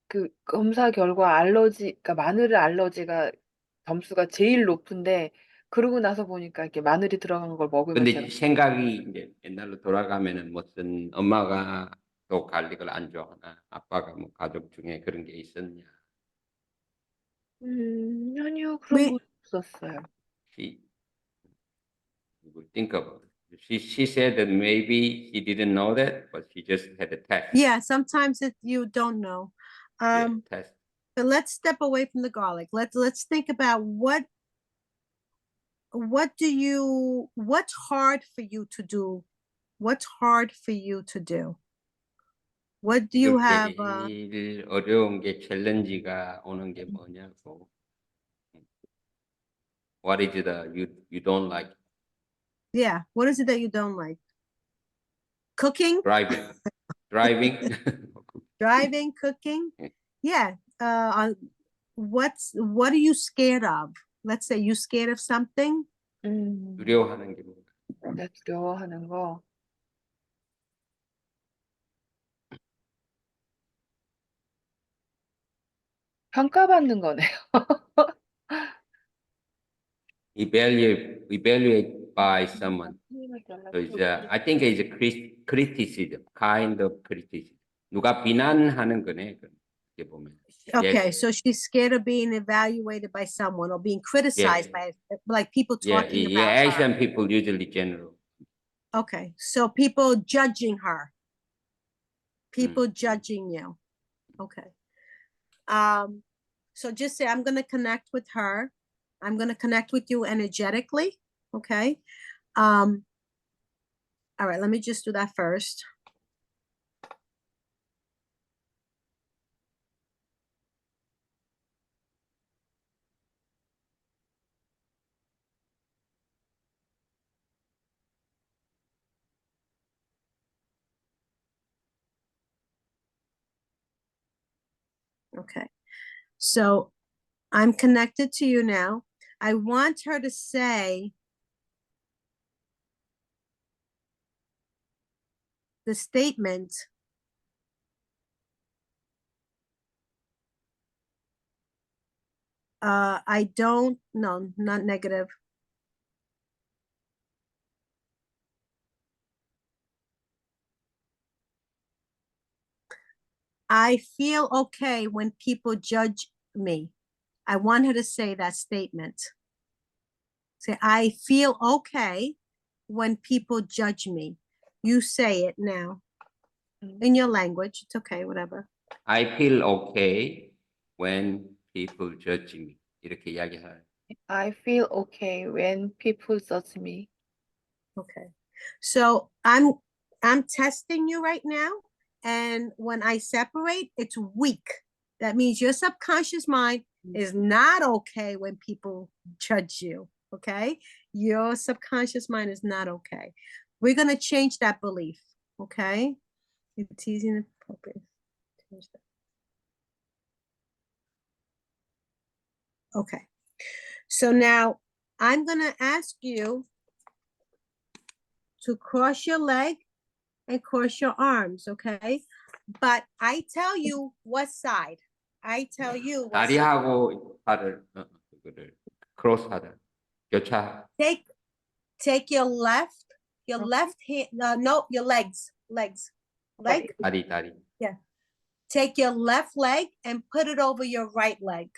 그 검사 결과 그러니까 마늘 알러지가 점수가 제일 높은데 그러고 나서 보니까 이렇게 마늘이 들어간 걸 먹으면 제가 근데 생각이 이제 옛날로 돌아가면은 무슨 엄마가 또 갈릭을 안 좋아하나 아빠가 뭐 가족 중에 그런 게 있었냐. 아니요. 그런 we 건 없었어요. She would think about it. She said that maybe she didn't know that, but she just had a test. yeah, sometimes you don't know. Yeah, test. But let's step away from the garlic. Let's think about what's hard for you to do? What's hard for you to do? What do you 지금 have? 제일 어려운 게 챌린지가 오는 게 뭐냐고. What is it you don't like? Yeah, what is it that you don't like? Cooking, Driving. driving, cooking. Yeah. What are you scared of? Let's say you scared of something. 두려워하는 게 뭔가. 네, 두려워하는 거. 평가받는 거네요. Evaluate by someone. So I think it's a criticism, kind of criticism. 누가 비난하는 거네. 이렇게 보면. Okay, Yes. so she's scared of being evaluated by someone or being criticized by like people talking about her. Asian people usually general. Okay, so people judging her. People judging you. Okay. So just say, I'm going to connect with her. I'm going to connect with you energetically. Okay. All right, let me just do that first. Okay. So I'm connected to you now. I want her to say the statement, I don't, no, not negative. I feel okay when people judge me. I want her to say that statement. Say, I feel okay when people judge me. You say it now in your language. It's okay, whatever. I feel okay when people judge me. 이렇게 이야기할. I feel okay when people judge me. Okay. So I'm testing you right now. And when I separate, it's weak. That means your subconscious mind is not okay when people judge you. Okay. Your subconscious mind is not okay. We're going to change that belief. Okay. It's easy and appropriate. Change that. Okay. So now I'm going to ask you to cross your leg and cross your arms, okay? But I tell you what side. I tell you what side. 다리하고 팔을 그거를 크로스하다. 교차. Take your left hand, no, your legs. Leg. 다리. Yeah. Take your left leg and put it over your right leg.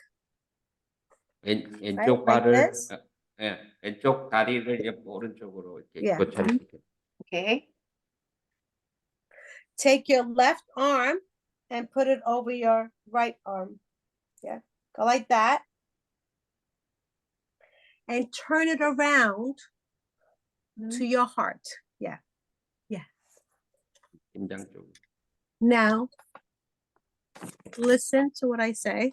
왼쪽 like 발을 this? 예, 왼쪽 다리를 오른쪽으로 이렇게 Yeah. 교차를 시켜. Okay. Take your left arm and put it over your right arm. Yeah. Go like that. And turn it around to your heart. Yeah. Yeah. 심장 쪽. Now, listen to what I say.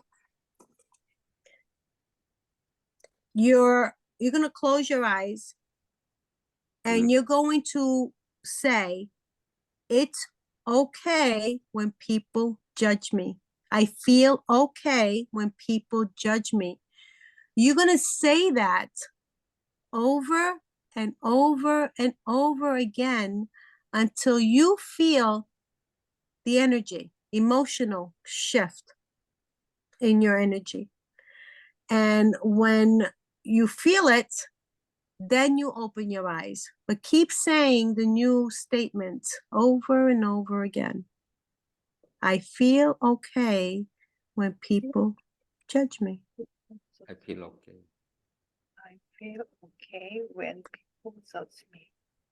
You're going to close your eyes and you're going to say, it's okay when people judge me. I feel okay when people judge me. You're going to say that over and over and over again until you feel the energy, emotional shift in your energy. And when you feel it, then you open your eyes. But keep saying the new statement over and over again. I feel okay when people judge me. I feel okay. I feel okay when people judge me.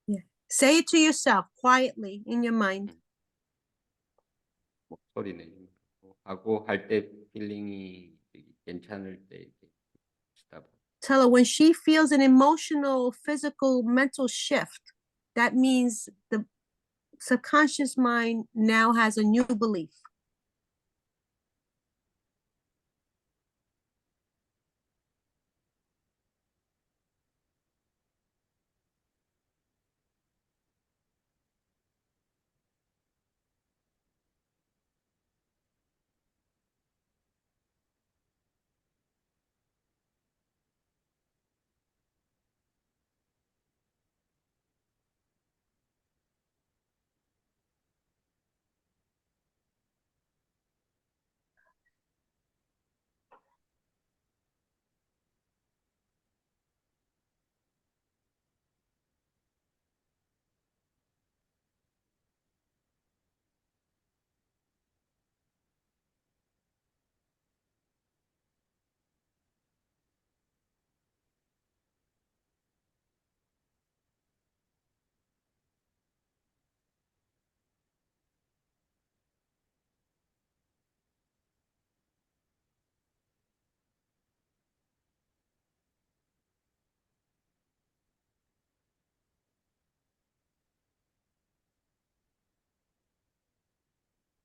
Yeah. Say it to yourself quietly in your mind. 목소리네. 하고 할 때 필링이 괜찮을 때 스탑. Tell her when she feels an emotional, physical, mental shift, that means the subconscious mind now has a new belief.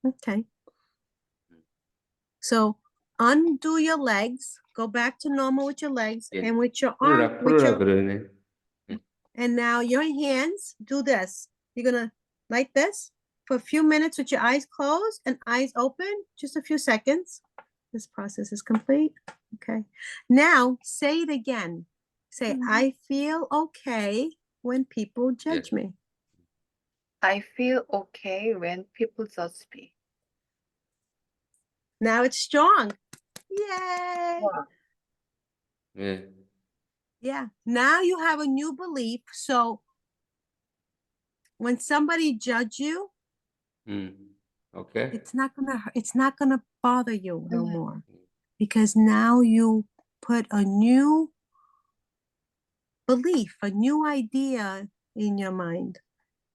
Okay. So undo your legs, go back to normal with your legs and with your arm. 풀으라 그러네. And now your hands, do this. You're gonna like this for a few minutes with your eyes closed and eyes open, just a few seconds. This process is complete. Okay. Now say it again. Say, I feel okay when people judge me. I feel okay when people judge me. Now it's strong. Yay. Wow. Yeah. Yeah. Now you have a new belief. So when somebody judge you, Okay. it's not gonna bother you no more, because now you put a new belief, a new idea in your mind.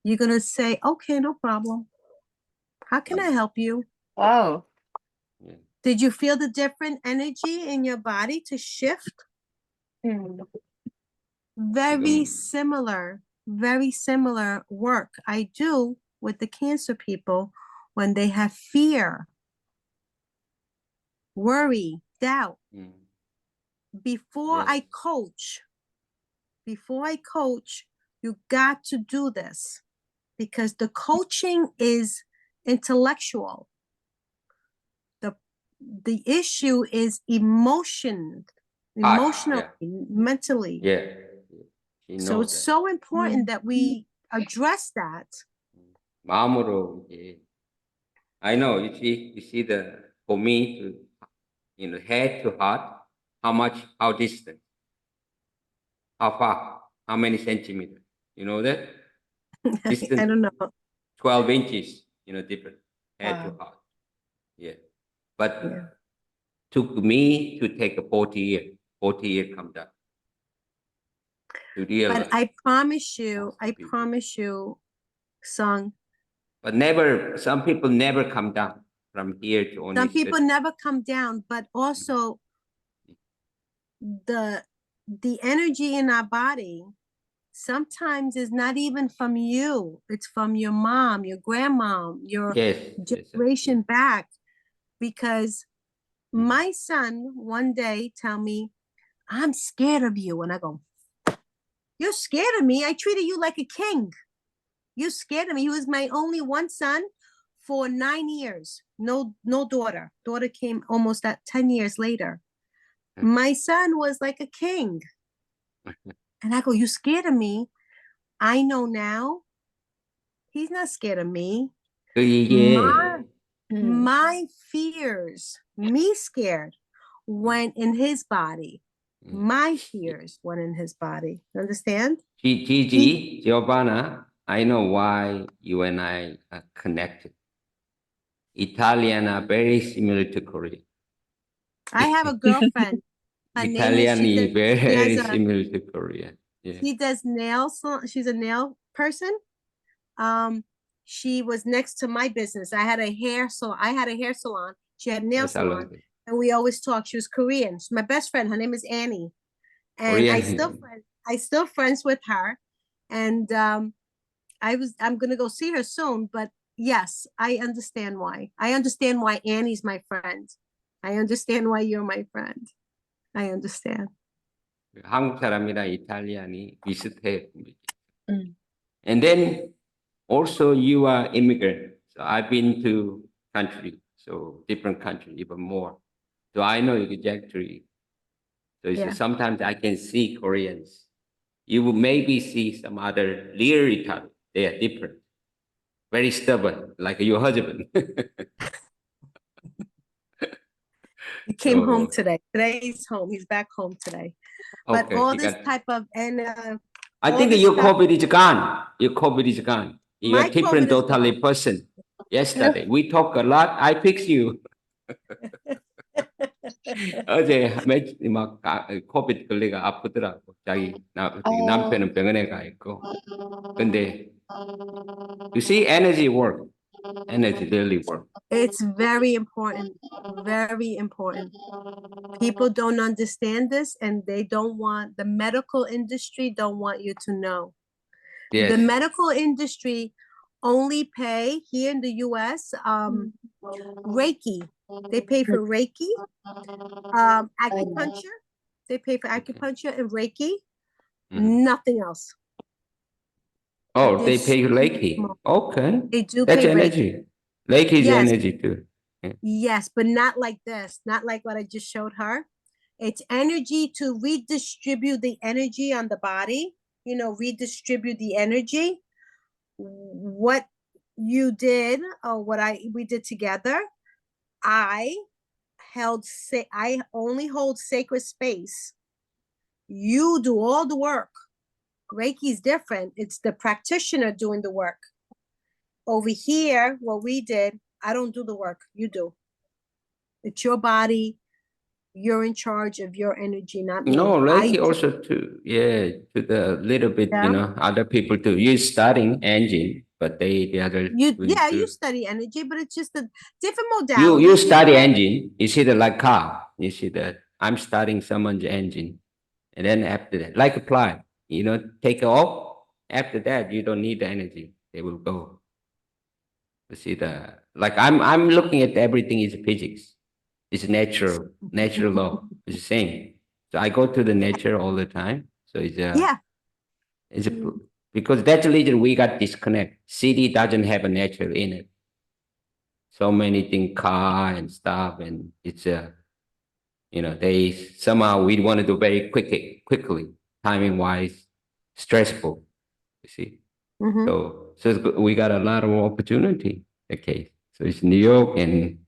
You're gonna say, okay, no problem. How can I help you? Wow. Yeah. Did you feel the different energy in your body to shift? Very similar work I do with the cancer people when they have fear, worry, doubt. Before Yes. I coach, you got to do this, because the coaching is intellectual. The issue is emotionally, Yeah. mentally. Yeah. She So knows it's that. so important that we address that. 마음으로 이제 I know you see the for me to head to heart, how distant, how far, how many centimeters, you know that I distant don't know. 12 inches, different head to Wow. heart. Yeah, but Yeah. took me to take a 40 year come down to realize. But I promise people. you, Sung, But some people never come down from here to only some people 30. never come down, but also the energy in our body sometimes is not even from you. It's from your mom, your grandmom, your Yes, generation back. Because my son one day tell me, I'm scared of you. And I go, you're scared of me? I treated you like a king. You're scared of me. He was my only one son for 9 years. No daughter. Daughter came almost at 10 years later. My son was like a king. And I go, you scared of me? I know now. He's not scared of me. 이게 My fears, me scared, went in his body. My fears went in his body. Understand? Gigi, Giovanna, I know why you and I are connected. Italian are very similar to Korean. I have a girlfriend. Her name is, Italian is very similar to Korean. Yeah. She does nails. She's a nail person. She was next to my business. I had a hair salon. She had a nail salon, and we always talk. She was Korean. She's my best friend. Her name is Annie, and I still friends with her. And I'm gonna go see her soon. But yes, I understand why. I understand why Annie's my friend. I understand why you're my friend. I understand. 한국 사람이랑 이탈리안이 비슷해. And then also you are immigrant. So I've been to different countries, even more. So I know exactly. So sometimes I can see Koreans. You will maybe see some other real Italian. They are different. Very stubborn, like your husband. He came home today. Today he's home. He's back home today. But all this type of I think your COVID is gone. Your COVID is gone. You're a different totally person. Yesterday we talk a lot. I fix you. 어제 막 코비드 걸리가 아프더라고. 자기 남편은 병원에 가 있고. 근데 you see energy work. Energy really work. It's very important. Very important. People don't understand this, and they don't want, the medical industry don't want you to know. Yes. The medical industry only pay here in the US Reiki. They pay for Reiki, acupuncture. They pay for acupuncture and Reiki. Nothing else. Oh, they pay Reiki. Okay. They do That's pay energy. Reiki is energy too. Yes, but not like this, not like what I just showed her. It's energy to redistribute the energy on the body, redistribute the energy. What you did, or we did together, I only hold sacred space. You do all the work. Reiki is different. It's the practitioner doing the work. Over here, what we did, I don't do the work. You do. It's your body. You're in charge of your energy, not me. No, Reiki also to the little bit, other people too. You studying engine, but the other you study energy, but it's just a different modality. You study engine. You see the like car. You see that I'm studying someone's engine, and then after that, like a plane, take off. After that, you don't need the energy. They will go. You see I'm looking at everything is physics. It's natural law. It's the same. So I go to the nature all the time. So it's because that's the reason we got disconnect. City doesn't have a nature in it. So many things, car and stuff, and it's they somehow we want to do very quickly, timing wise, stressful. You see, so we got a lot of opportunity. Okay, so it's New York, and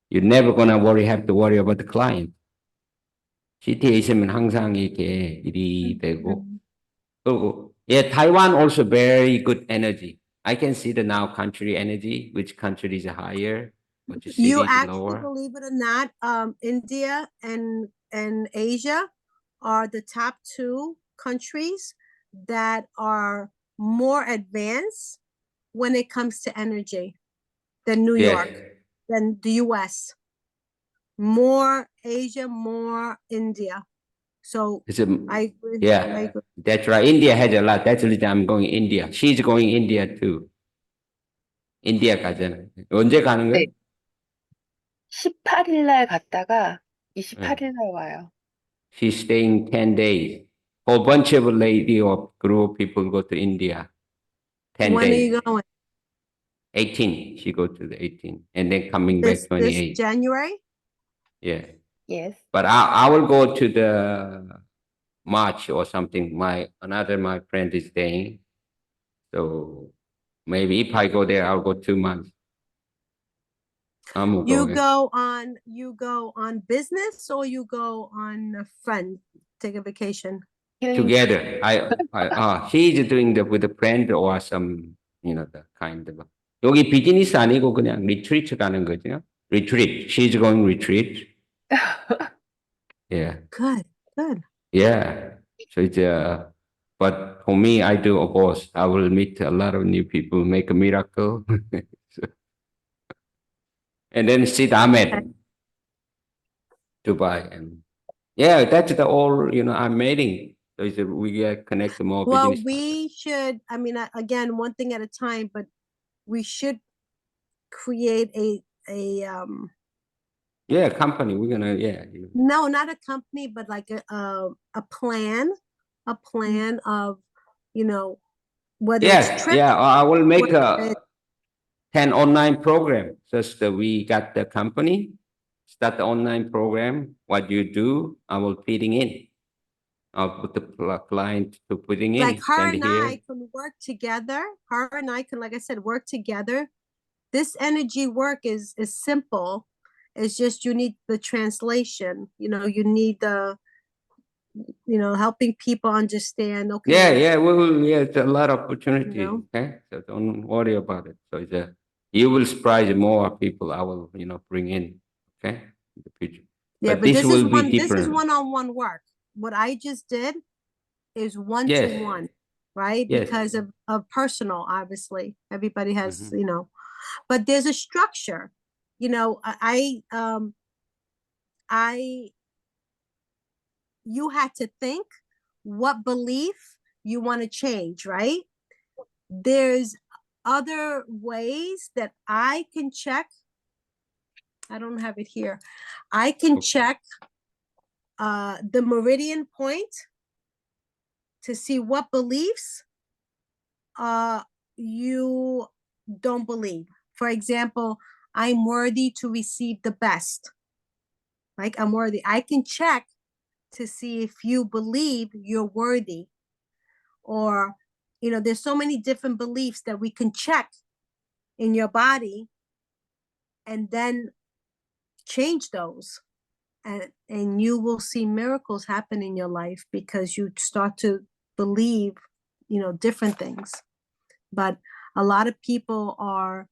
you're never gonna have to worry about the client. CT에 있으면 항상 이렇게 일이 되고. 그리고 Taiwan also very good energy. I can see the now country energy, which country is higher, which city You is actually, lower. believe it or not, India and Asia are the top two countries that are more advanced when it comes to energy than New York, than the US. More Asia, more India. So I agree. Yeah, that's right. India has a lot. That's the reason I'm going India. She's going India too. 인디아 가잖아요. 언제 가는 거예요? 18일 날 갔다가 28일 날 와요. She's staying 10 days. Whole bunch of lady or group of people go to India. 10 when days. Are you going? 18. She go to the 18, and then coming back 28. This January? Yeah. Yes. But I will go to the March or something. My friend is staying, so maybe if I go there, I'll go 2 months. You go on business, or you go on a friend, take a vacation? Together. She's doing with a friend or some, the kind of. 여기 비즈니스 아니고 그냥 리트리트 가는 거죠. Retreat. She's going retreat. Yeah. Good. Yeah. So it's but for me, I do both. I will meet a lot of new people, make a miracle. And then sit Ahmed, Dubai, and that's the all. I'm meeting. So we get connected more. Well, business we should. I mean, again, one thing at a time. But we should create a company. We're gonna No, not a company, but like a plan of whether it's trips. I will make a 10 online program. Just we got the company, start the online program. What you do, I will feeding in. I'll put the client to putting in. Like her and I can work together. Her and I can, like I said, work together. This energy work is simple. It's just you need the translation. You need the helping people understand. Okay. We will. It's a lot of opportunity. Okay, so don't worry about it. So you will surprise more people. I will bring in. Okay, in the future. Yeah, but this will be different. This is one-on-one work. What I just did is one-to-one, right? Yes. Because of personal, obviously. Everybody has, but there's a structure. You had to think what belief you want to change, right? There's other ways that I can check. I don't have it here. I can check the meridian point to see what beliefs you don't believe. For example, I'm worthy to receive the best. Like I'm worthy. I can check to see if you believe you're worthy. Or, there's so many different beliefs that we can check in your body and then change those. And you will see miracles happen in your life because you start to believe, different things. But a lot of people are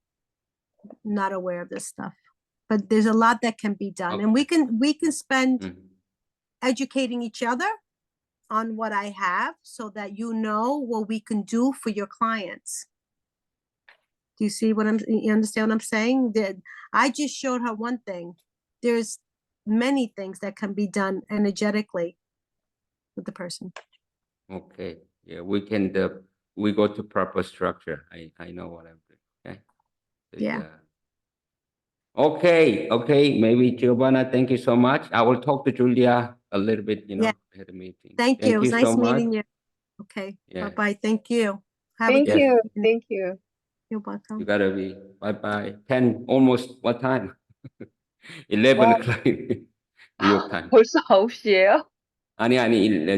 not aware of this stuff. But there's a lot that can be done. And we can spend educating each other on what I have so that you know what we can do for your clients. Do you see you understand what I'm saying? That I just showed her one thing. There's many things that can be done energetically with the person. Okay. Yeah, we can we go to proper structure. I know what I'm doing. Okay. So, Yeah. Okay. Maybe Giovanna, thank you so much. I will talk to Julia a little bit, Yeah. at the meeting. Thank you. It was so nice much. meeting you. Okay. Yeah. Bye-bye. Thank you. Have Thank a good you. evening. Thank you. You're welcome. You gotta be bye. 10 almost what time? 11 와, o'clock. 뉴욕 타임. 벌써 9시예요? 아니,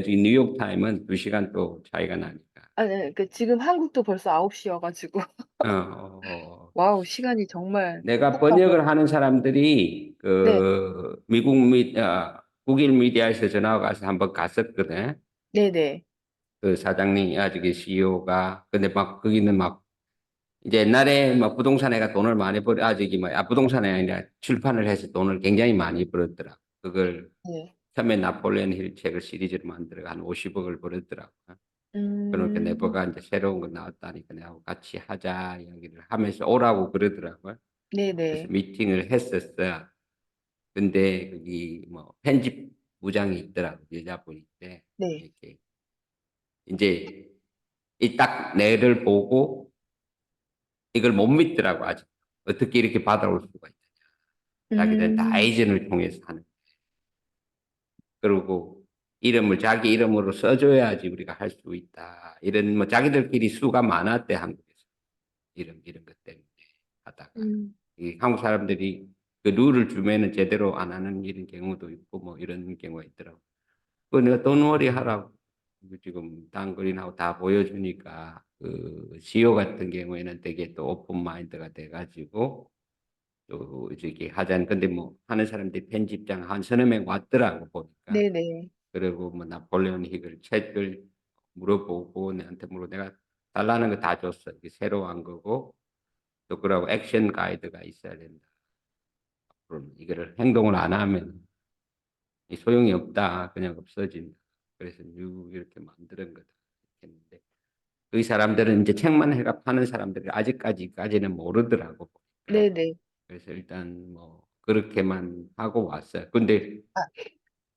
지금 뉴욕 타임은 2시간 또 차이가 나니까. 아, 네. 지금 한국도 벌써 9시여가지고. 와우, 시간이 정말 내가 훅훅 가네요. 번역을 하는 사람들이 네, 국일 미디어에서 전화가 와서 한번 갔었거든. 네네. 그 사장님, 저기 CEO가. 근데 막 거기는 막 이제 옛날에 막 부동산에가 돈을 많이 부동산에 아니라 출판을 해서 돈을 굉장히 많이 벌었더라. 그걸 네. 처음에 나폴레옹 힐 책을 시리즈로 만들어 한 50억을 벌었더라고. 그러니까 음, 네버가 이제 새로운 거 나왔다니까 내가 같이 하자 이야기를 하면서 오라고 그러더라고요. 그래서 네네. 미팅을 했었어. 근데 거기 뭐 편집 부장이 있더라고, 여자분인데. 네. 이렇게 이제 이 딱 내를 보고 이걸 못 믿더라고, 아직. 어떻게 이렇게 받아올 수가 있느냐. 자기들은 다 음, 에이전을 통해서 하는. 그리고 이름을 자기 이름으로 써줘야지 우리가 할 수 있다. 이런 뭐 자기들끼리 수가 많았대, 한국에서. 이런 것 때문에 하다가. 이 한국 사람들이 그 룰을 주면은 제대로 안 하는 이런 경우도 있고 뭐 이런 경우가 있더라고. 그 내가 돈벌이 하라고 지금 단거리나고 다 보여주니까 그 CEO 같은 경우에는 되게 또 오픈 마인드가 돼가지고 또 저기 하자는. 근데 뭐 하는 사람들이 편집장 한 서너 명 왔더라고 보니까. 네네. 그리고 뭐 나폴레옹 힐 책을 물어보고 내한테 내가 달라는 거 다 줬어. 이게 새로 한 거고 또 그러고 액션 가이드가 있어야 된다. 그럼 이거를 행동을 안 하면 이 소용이 없다. 그냥 없어진다. 그래서 이렇게 만드는 거다. 했는데 그 사람들은 이제 책만 해가 파는 사람들이 아직까지는 모르더라고 보니까. 네네. 그래서 일단 뭐 그렇게만 하고 왔어요. 근데 아,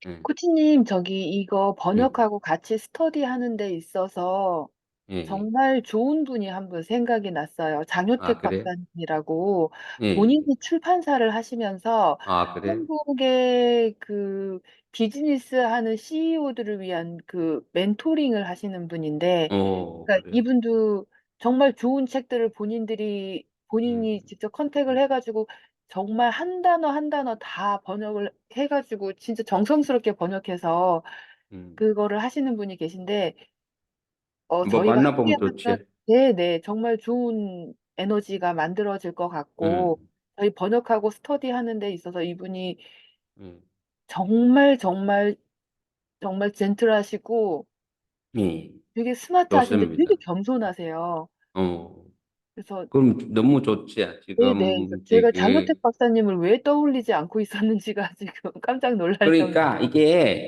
예, 코치님, 이거 예, 번역하고 같이 스터디하는 데 있어서 예. 정말 좋은 분이 한 분 생각이 났어요. 아, 장효택 그래? 박사님이라고. 본인이 예. 출판사를 하시면서 아, 그래? 한국의 비즈니스 하는 CEO들을 위한 멘토링을 하시는 분인데, 그러니까 그래. 이분도 정말 좋은 책들을 음, 본인이 직접 컨택을 해가지고 정말 한 단어 한 단어 다 번역을 해가지고 진짜 정성스럽게 번역해서 음. 그거를 하시는 분이 계신데, 한번 저희가 함께 만나보면 하면, 좋지. 네네, 정말 좋은 에너지가 만들어질 것 같고, 음, 저희 번역하고 스터디 하는 데 있어서 이분이 음. 정말 정말 정말 젠틀하시고 예, 되게 스마트하신데 되게 좋습니다. 겸손하세요. 어, 그래서 그럼 너무 좋지. 네네, 그래서 지금 제가 저기 장효택 박사님을 왜 떠올리지 않고 있었는지가 지금 깜짝 놀랄 그러니까 정도로.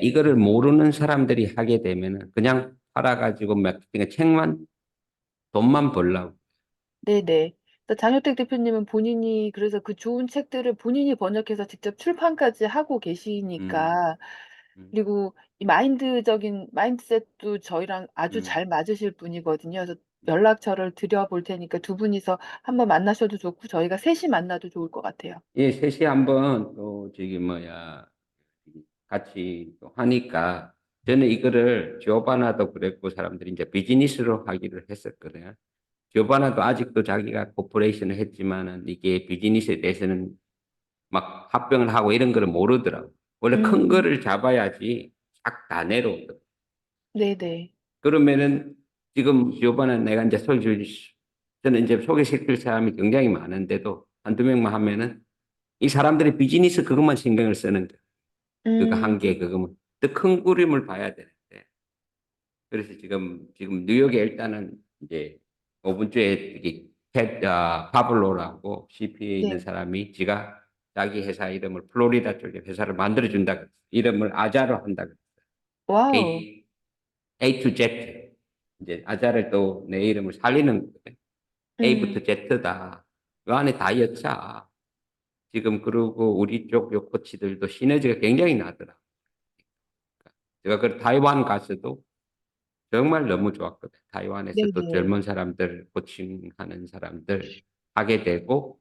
이거를 모르는 사람들이 하게 되면은 그냥 팔아가지고 그냥 책만 돈만 벌라고. 네네. 그래서 장효택 대표님은 본인이 그래서 그 좋은 책들을 본인이 번역해서 직접 출판까지 하고 음, 계시니까, 음, 그리고 이 마인드셋도 저희랑 아주 음. 잘 맞으실 분이거든요. 그래서 연락처를 드려볼 테니까 두 분이서 한번 만나셔도 좋고 저희가 셋이 만나도 좋을 것 같아요. 예, 셋이 한번 또 같이 또 하니까 저는 이거를 조바나도 그랬고 사람들이 이제 비즈니스로 하기를 했었거든요. 조바나도 아직도 자기가 코퍼레이션을 했지만은 이게 비즈니스에 대해서는 막 합병을 하고 이런 거를 모르더라고. 원래 큰 음. 거를 잡아야지 싹 다 내려오거든. 네네. 그러면은 지금 요번에 내가 이제 저는 이제 소개시킬 사람이 굉장히 많은데도 한두 명만 하면은 이 사람들이 비즈니스 그것만 신경을 쓰는 거야. 그거 음. 한 개 그거만. 더 큰 그림을 봐야 되는데. 그래서 지금 뉴욕에 일단은 이제 이번 주에 이게 파블로라고 CP에 있는 네. 사람이 지가 자기 회사 이름을 플로리다 쪽에 회사를 만들어 준다 그랬어. 이름을 아자로 한다 그랬어. 와우. A to Z. 이제 아자를 또 내 이름을 살리는 거거든. 음. A부터 Z다. 그 안에 다 여차. 지금 그러고 우리 쪽 요 코치들도 시너지가 굉장히 나더라. 제가 그 타이완 가서도 정말 너무 좋았거든. 타이완에서 또 네네. 젊은 사람들, 코칭하는 사람들 하게 되고,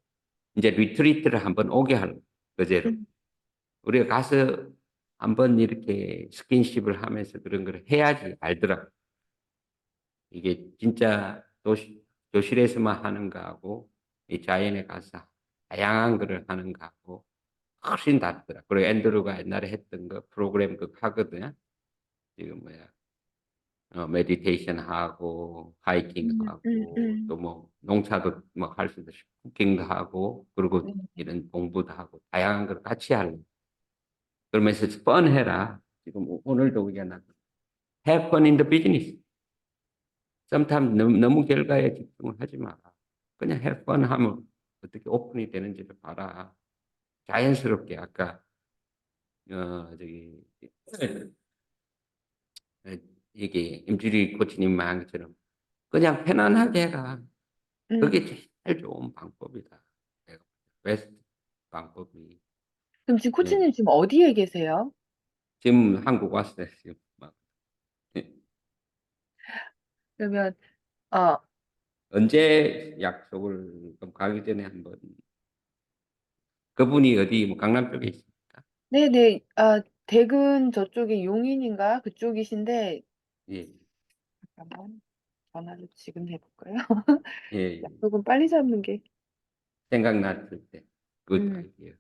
이제 리트리트를 한번 오게 하는 거제로. 음. 우리가 가서 한번 이렇게 스킨십을 하면서 그런 걸 해야지 알더라고. 이게 진짜 교실에서만 하는 거하고, 이 자연에 가서 다양한 거를 하는 거하고, 훨씬 다르더라. 그리고 앤드루가 옛날에 했던 거 프로그램 그거 하거든. 지금 뭐야. 메디테이션 하고, 하이킹 하고, 음. 또 뭐, 농사도 뭐 할 수도 있고, 쿠킹도 하고, 그리고 네. 이런 공부도 하고, 다양한 걸 같이 하는. 그러면서 뻔해라. 지금 오늘도 그게 나. Have fun in the business. sometimes 너무 결과에 집중을 하지 마라. 그냥 have fun 하면 어떻게 오픈이 되는지를 봐라. 자연스럽게 아까, 저기, 어, 이게 임주리 코치님 말한 것처럼 그냥 편안하게 해라. 그게 음. 제일 좋은 방법이다. 내가 베스트 방법이. 그럼 지금 예. 코치님 지금 어디에 계세요? 지금 한국 왔어요. 지금 막. 예. 그러면 어 언제 약속을 좀 가기 전에 한번 그분이 어디 뭐 강남 쪽에 있습니까? 네네. 아 대근 저쪽에 용인인가 그쪽이신데 예. 잠깐만 전화를 지금 해 볼까요? 예. 예. 약속은 빨리 잡는 게 생각났을 때. 굿 음 아이디어.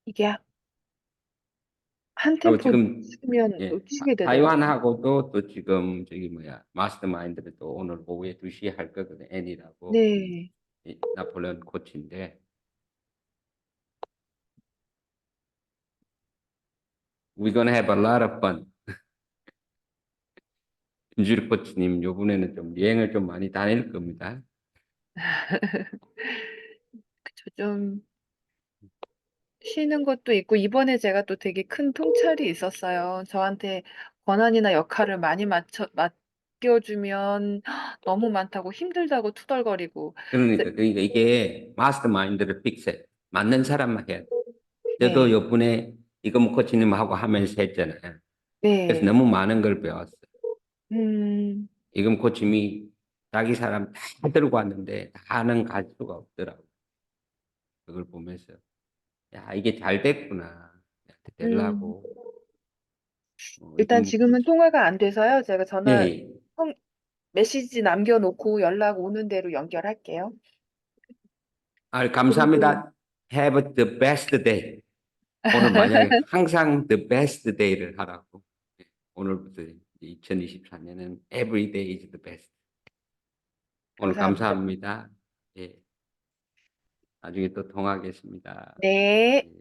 이게 한 그리고 템포 지금 늦추면 예. 놓치게 되더라고요. 타이완하고도 또 지금 저기 뭐야 마스터마인드를 또 오늘 오후에 2시에 할 거거든. 애니라고 네. 나폴레온 코치인데 we're gonna have a lot of fun. 김주리 코치님 요번에는 좀 여행을 좀 많이 다닐 겁니다. 그쵸. 좀 쉬는 것도 있고 이번에 제가 또 되게 큰 통찰이 있었어요. 저한테 권한이나 역할을 많이 맡겨 주면 너무 많다고 힘들다고 투덜거리고 그래서 그러니까 이게 마스터마인드를 픽셋 맞는 사람만 해야 돼. 저도 네. 요번에 이금 코치님하고 하면서 했잖아요. 그래서 네. 너무 많은 걸 배웠어요. 음. 이금 코치님이 자기 사람 다 들고 왔는데 다는 갈 수가 없더라고요. 그걸 보면서 야 이게 잘 됐구나. 이렇게 음. 되려고 일단 이금 지금은 코치 통화가 안 돼서요. 제가 예, 전화 예. 통 메시지 남겨 놓고 연락 오는 대로 연결할게요. 그리고 감사합니다. Have the best day. 오늘 만약에 항상 the best day를 하라고. 예, 오늘부터 2024년은 every day is the best. 오늘 감사합니다. 감사합니다. 예, 나중에 또 통화하겠습니다. 네. 예.